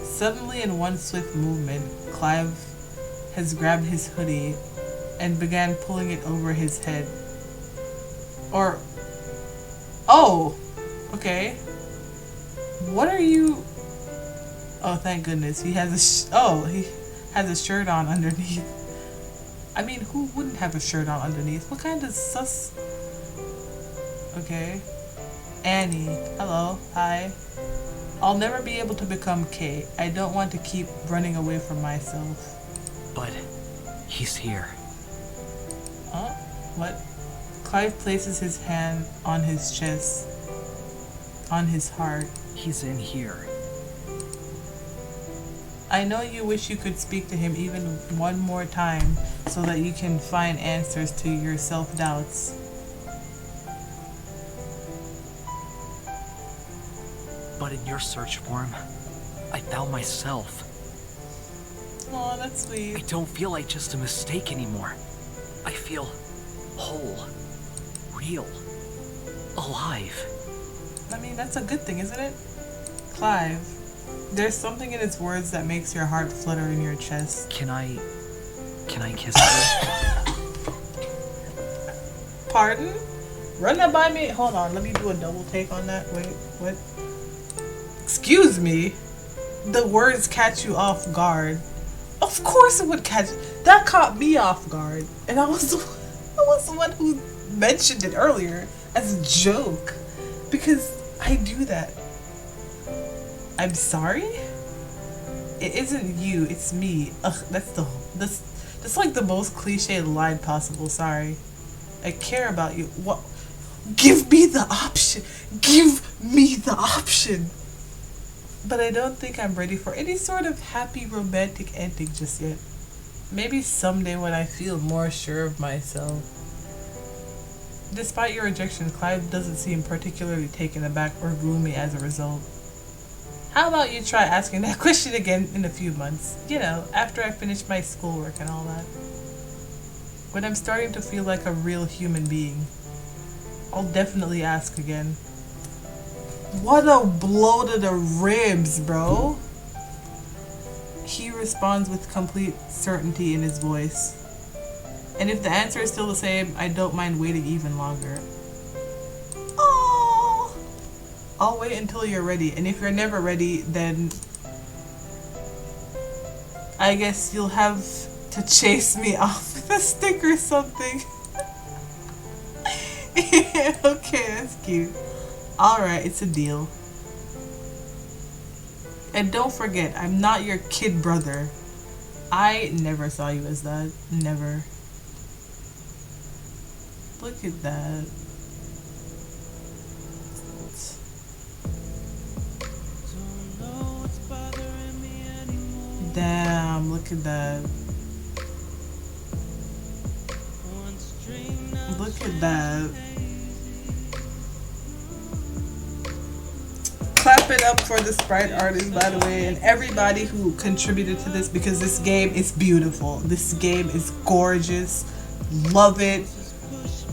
Suddenly in one swift movement, Clive has grabbed his hoodie and began pulling it over his head. Oh! Okay. What are you... Oh, thank goodness. He has he has a shirt on underneath. I mean, who wouldn't have a shirt on underneath? What kind of sus... Okay. Annie. Hello. Hi. I'll never be able to become Kay. I don't want to keep running away from myself. But he's here. Huh? What? Clive places his hand on his chest, on his heart. He's in here. I know you wish you could speak to him even one more time so that you can find answers to your self-doubts. But in your search for him, I found myself. Aw, that's I sweet. don't feel like just a mistake anymore. I feel whole, real, alive. I mean, that's a good thing, isn't it? Clive, there's something in his words that makes your heart flutter in your chest. Can I kiss her? Pardon? Run that by me? Hold on, let me do a double take on that. Wait, what? Excuse me? The words catch you off guard. Of course it would catch. That caught me off guard. And I was the one who mentioned it earlier as a joke. Because I do that. I'm sorry? It isn't you, it's me. Ugh, that's like the most cliche line possible, sorry. I care about you. What? Give me the option. Give me the option. But I don't think I'm ready for any sort of happy romantic ending just yet. Maybe someday when I feel more sure of myself. Despite your rejection, Clive doesn't seem particularly taken aback or gloomy as a result. How about you try asking that question again in a few months? You know, after I finish my schoolwork and all that. When I'm starting to feel like a real human being. I'll definitely ask again. What a blow to the ribs, bro. He responds with complete certainty in his voice. And if the answer is still the same, I don't mind waiting even longer. Aww. I'll wait until you're ready. And if you're never ready, then I guess you'll have to chase me off with a stick or something. Okay, that's cute. Alright, it's a deal. And don't forget, I'm not your kid brother. I never saw you as that. Never. Look at that. Damn, look at that. Look at that. Clap it up for the sprite artist, by the way, and everybody who contributed to this, because this game is beautiful. This game is gorgeous. Love it.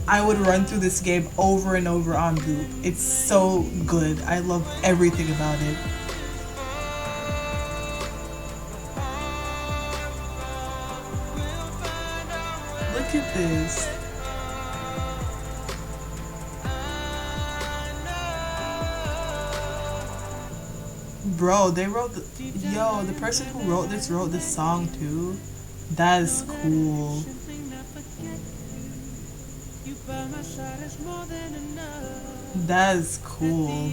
I would run through this game over and over on loop. It's so good. I love everything about it. Look at this. Bro, they wrote the person who wrote this song too. That is cool. That is cool.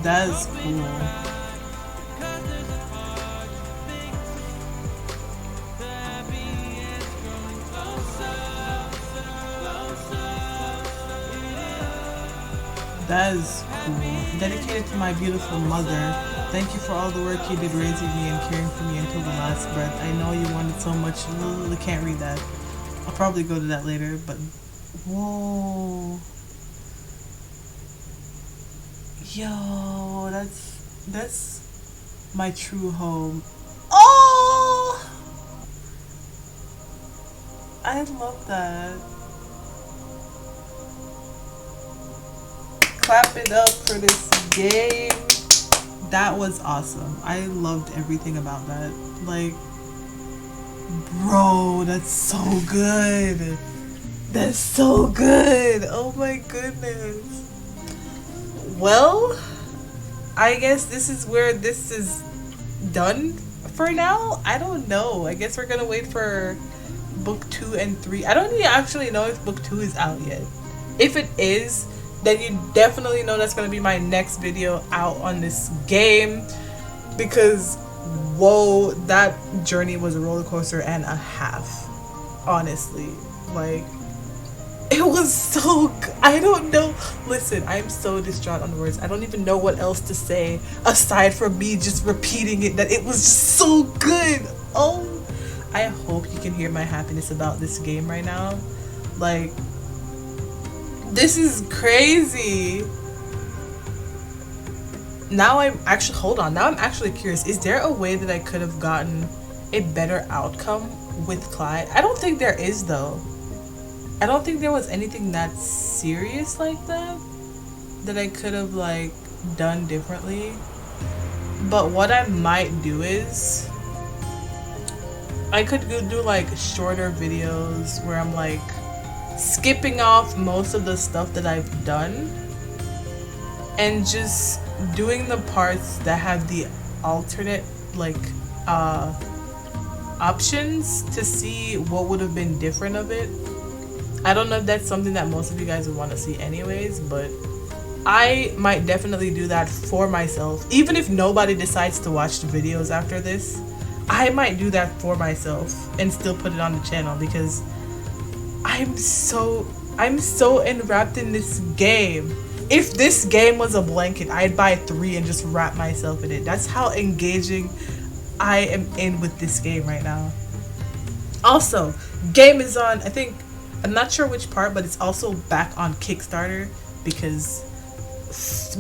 That is cool. That is cool. Dedicated to my beautiful mother. Thank you for all the work you did raising me and caring for me until the last breath. I know you wanted so much. I can't read that. I'll probably go to that later, but whoa. Yo, that's my true home. Oh! I love that. Clap it up for this game. That was awesome. I loved everything about that. Like, bro, that's so good. That's so good. Oh my goodness. Well, I guess this is where this is done for now. I don't know. I guess we're gonna wait for book 2 and 3. I don't even actually know if book 2 is out yet. If it is, then you definitely know that's gonna be my next video out on this game, because whoa, that journey was a roller coaster and a half. Honestly, like, it was so I don't know. Listen, I'm so distraught on words. I don't even know what else to say aside from me just repeating it, that it was just so good. Oh, I hope you can hear my happiness about this game right now. Like, this is crazy. Now I'm actually, hold on, now I'm actually curious. Is there a way that I could have gotten a better outcome with Clyde? I don't think there is, though. I don't think there was anything that serious like that I could have, like, done differently. But what I might do is I could go do like shorter videos where I'm like skipping off most of the stuff that I've done and just doing the parts that have the alternate like options to see what would have been different of it. I don't know if that's something that most of you guys would want to see anyways, but I might definitely do that for myself. Even if nobody decides to watch the videos after this, I might do that for myself and still put it on the channel, because I'm so enwrapped in this game. If this game was a blanket, I'd buy 3 and just wrap myself in it. That's how engaging I am in with this game right now. Also, game is on, I think, I'm not sure which part, but it's also back on Kickstarter, because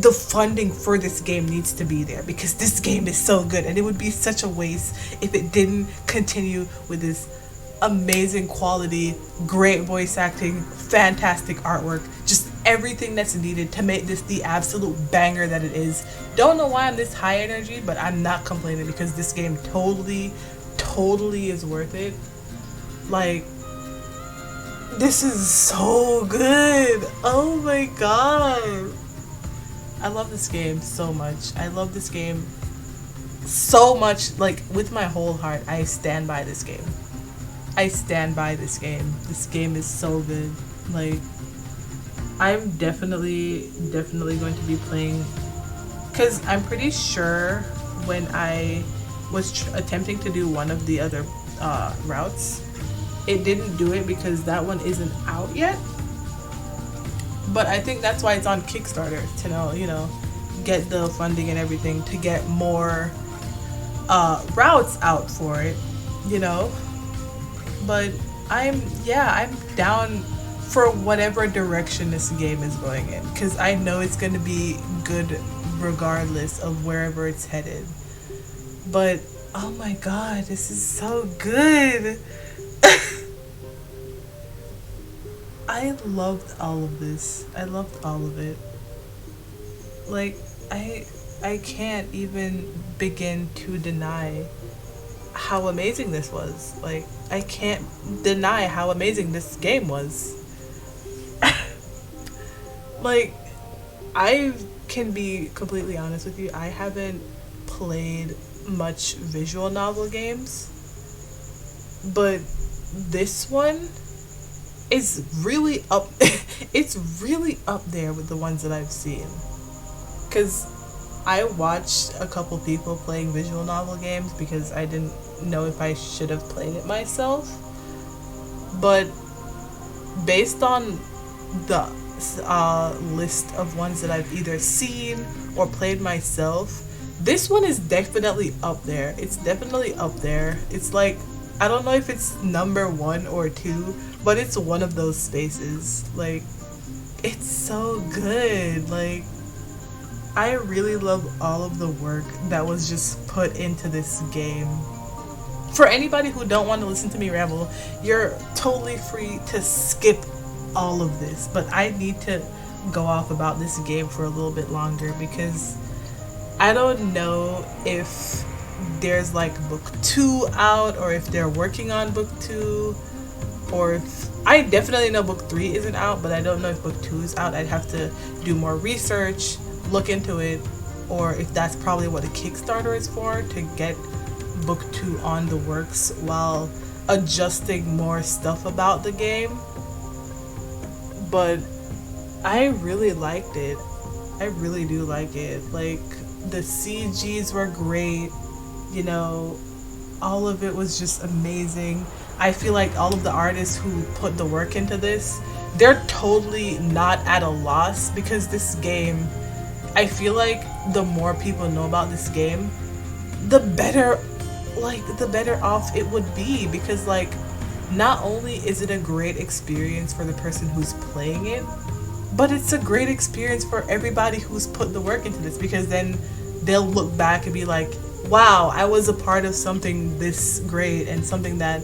the funding for this game needs to be there, because this game is so good, and it would be such a waste if it didn't continue with this amazing quality, great voice acting, fantastic artwork, just everything that's needed to make this the absolute banger that it is. Don't know why I'm this high energy, but I'm not complaining, because this game totally is worth it. Like, this is so good. Oh my god, I love this game so much. I love this game so much, like, with my whole heart. I stand by this game. I stand by this game. This game is so good. Like, I'm definitely going to be playing, because I'm pretty sure when I was attempting to do one of the other routes, it didn't do it because that one isn't out yet. But I think that's why it's on Kickstarter, to know, you know, get the funding and everything to get more routes out for it, you know. But I'm down for whatever direction this game is going in, because I know it's going to be good regardless of wherever it's headed. But oh my god, this is so good. I loved all of this. I loved all of it. Like, I can't even begin to deny how amazing this was. Like, I can't deny how amazing this game was. Like, I can be completely honest with you, I haven't played much visual novel games, but this one is really up it's really up there with the ones that I've seen, because I watched a couple people playing visual novel games because I didn't know if I should have played it myself. But based on the list of ones that I've either seen or played myself, this one is definitely up there. It's definitely up there. It's like, I don't know if it's number 1 or 2, but it's one of those spaces. Like, it's so good. Like, I really love all of the work that was just put into this game. For anybody who don't want to listen to me ramble, you're totally free to skip all of this, but I need to go off about this game for a little bit longer, because I don't know if there's like book 2 out, or if they're working on book 2, or if, I definitely know book 3 isn't out, but I don't know if book 2 is out. I'd have to do more research, look into it, or if that's probably what a Kickstarter is for, to get book 2 on the works while adjusting more stuff about the game. But I really liked it. I really do like it. Like, the CGs were great, you know, all of it was just amazing. I feel like all of the artists who put the work into this, they're totally not at a loss, because this game, I feel like the more people know about this game, the better off it would be, because like, not only is it a great experience for the person who's playing it, but it's a great experience for everybody who's put the work into this, because then they'll look back and be like, wow, I was a part of something this great and something that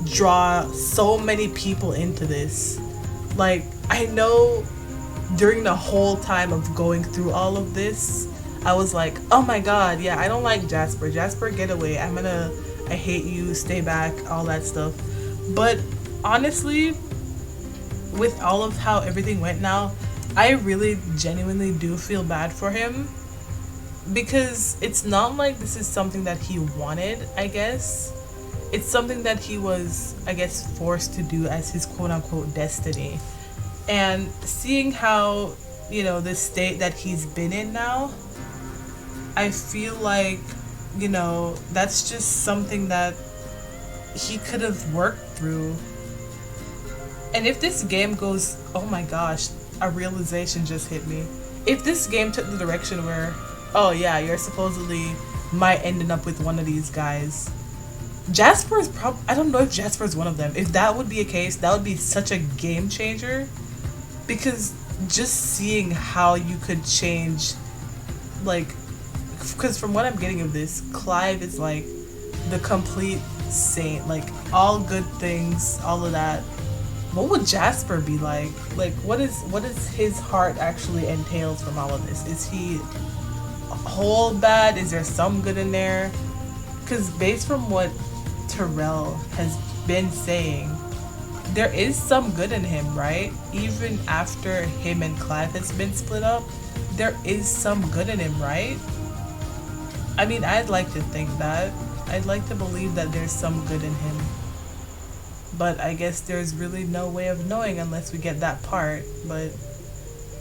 draw so many people into this. Like, I know during the whole time of going through all of this, I was like, oh my god, yeah, I don't like Jasper. Jasper, get away. I hate you, stay back, all that stuff. But honestly, with all of how everything went now, I really genuinely do feel bad for him, because it's not like this is something that he wanted, I guess. It's something that he was, I guess, forced to do as his quote-unquote destiny. And seeing how, you know, the state that he's been in now, I feel like, you know, that's just something that he could have worked through. And if this game goes, oh my gosh, a realization just hit me. If this game took the direction where, oh yeah, you're supposedly might ended up with one of these guys, Jasper is I don't know if Jasper is one of them. If that would be a case, that would be such a game changer, because just seeing how you could change, like, because from what I'm getting of this, Clive is like the complete saint, like all good things, all of that. What would Jasper be like? Like, what is his heart actually entails from all of this? Is he whole bad? Is there some good in there? Because based from what Terrell has been saying, there is some good in him, right? Even after him and Clive has been split up, there is some good in him, right? I mean, I'd like to think that. I'd like to believe that there's some good in him. But I guess there's really no way of knowing unless we get that part. But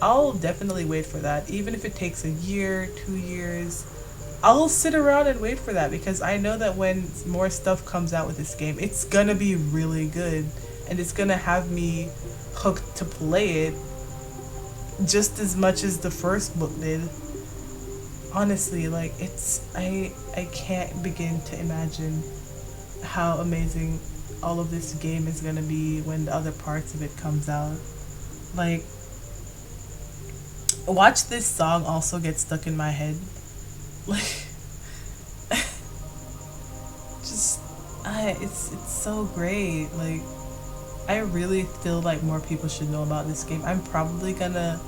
I'll definitely wait for that. Even if it takes a year, 2 years, I'll sit around and wait for that, because I know that when more stuff comes out with this game, it's gonna be really good. And it's gonna have me hooked to play it just as much as the first book did. Honestly, like, I can't begin to imagine how amazing all of this game is gonna be when the other parts of it comes out. Like, watch this song also get stuck in my head. Like, just, it's so great. Like, I really feel like more people should know about this game. I'm probably gonna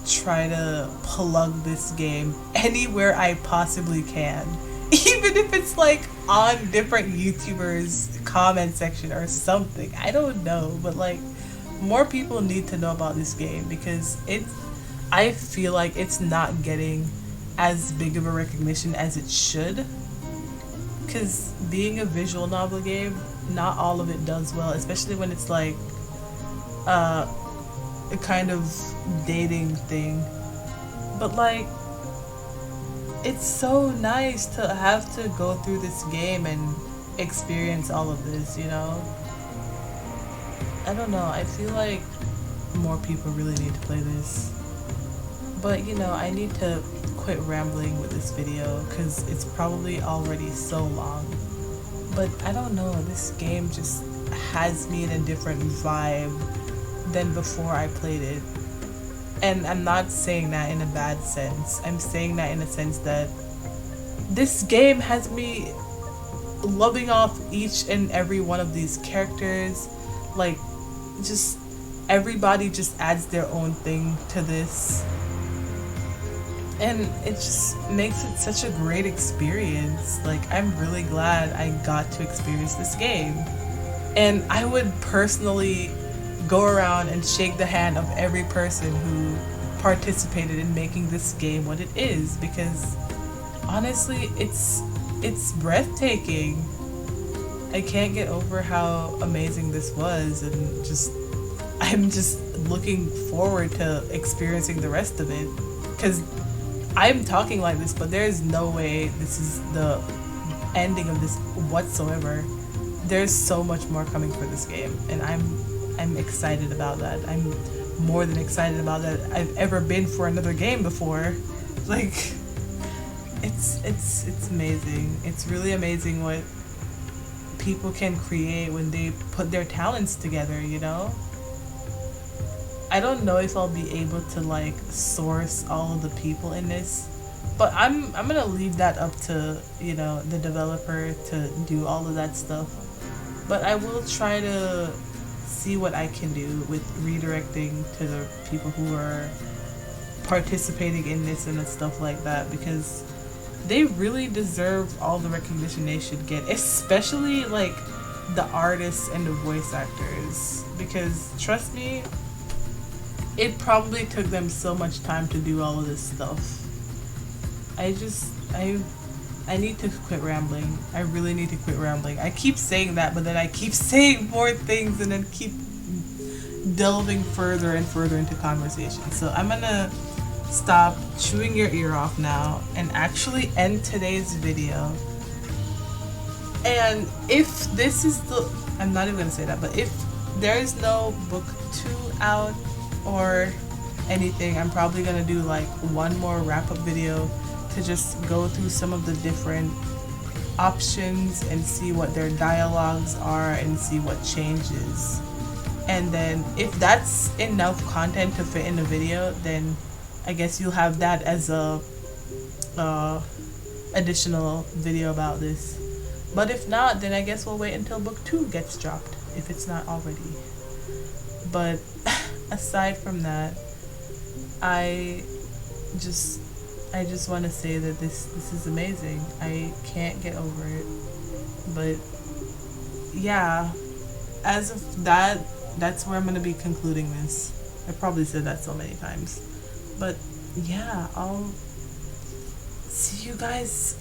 try to plug this game anywhere I possibly can. Even if it's like on different YouTubers' comment section or something. I don't know, but like, more people need to know about this game, because I feel like it's not getting as big of a recognition as it should. Because being a visual novel game, not all of it does well, especially when it's like a kind of dating thing. But like, it's so nice to have to go through this game and experience all of this, you know? I don't know, I feel like more people really need to play this. But you know, I need to quit rambling with this video because it's probably already so long. But I don't know, this game just has me in a different vibe than before I played it. And I'm not saying that in a bad sense. I'm saying that in a sense that this game has me loving off each and every one of these characters. Like, just everybody just adds their own thing to this. And it just makes it such a great experience. Like, I'm really glad I got to experience this game. And I would personally go around and shake the hand of every person who participated in making this game what it is, because honestly, it's breathtaking. I can't get over how amazing this was, and I'm just looking forward to experiencing the rest of it. Because I'm talking like this, but there's no way this is the ending of this whatsoever. There's so much more coming for this game, and I'm excited about that. I'm more than excited about that I've ever been for another game before. Like, it's amazing. It's really amazing what people can create when they put their talents together, you know? I don't know if I'll be able to like source all of the people in this, but I'm gonna leave that up to, you know, the developer to do all of that stuff. But I will try to see what I can do with redirecting to the people who are participating in this and stuff like that, because they really deserve all the recognition they should get, especially like the artists and the voice actors, because trust me, it probably took them so much time to do all of this stuff. I need to quit rambling. I really need to quit rambling. I keep saying that, but then I keep saying more things and then keep delving further and further into conversation. So I'm gonna stop chewing your ear off now and actually end today's video. And if this is I'm not even gonna say that, but if there is no book 2 out or anything, I'm probably gonna do like one more wrap-up video to just go through some of the different options and see what their dialogues are and see what changes. And then if that's enough content to fit in the video, then I guess you'll have that as a additional video about this. But if not, then I guess we'll wait until book 2 gets dropped, if it's not already. But aside from that, I just want to say that this is amazing. I can't get over it. But yeah, as of that, that's where I'm going to be concluding this. I probably said that so many times. But yeah, I'll see you guys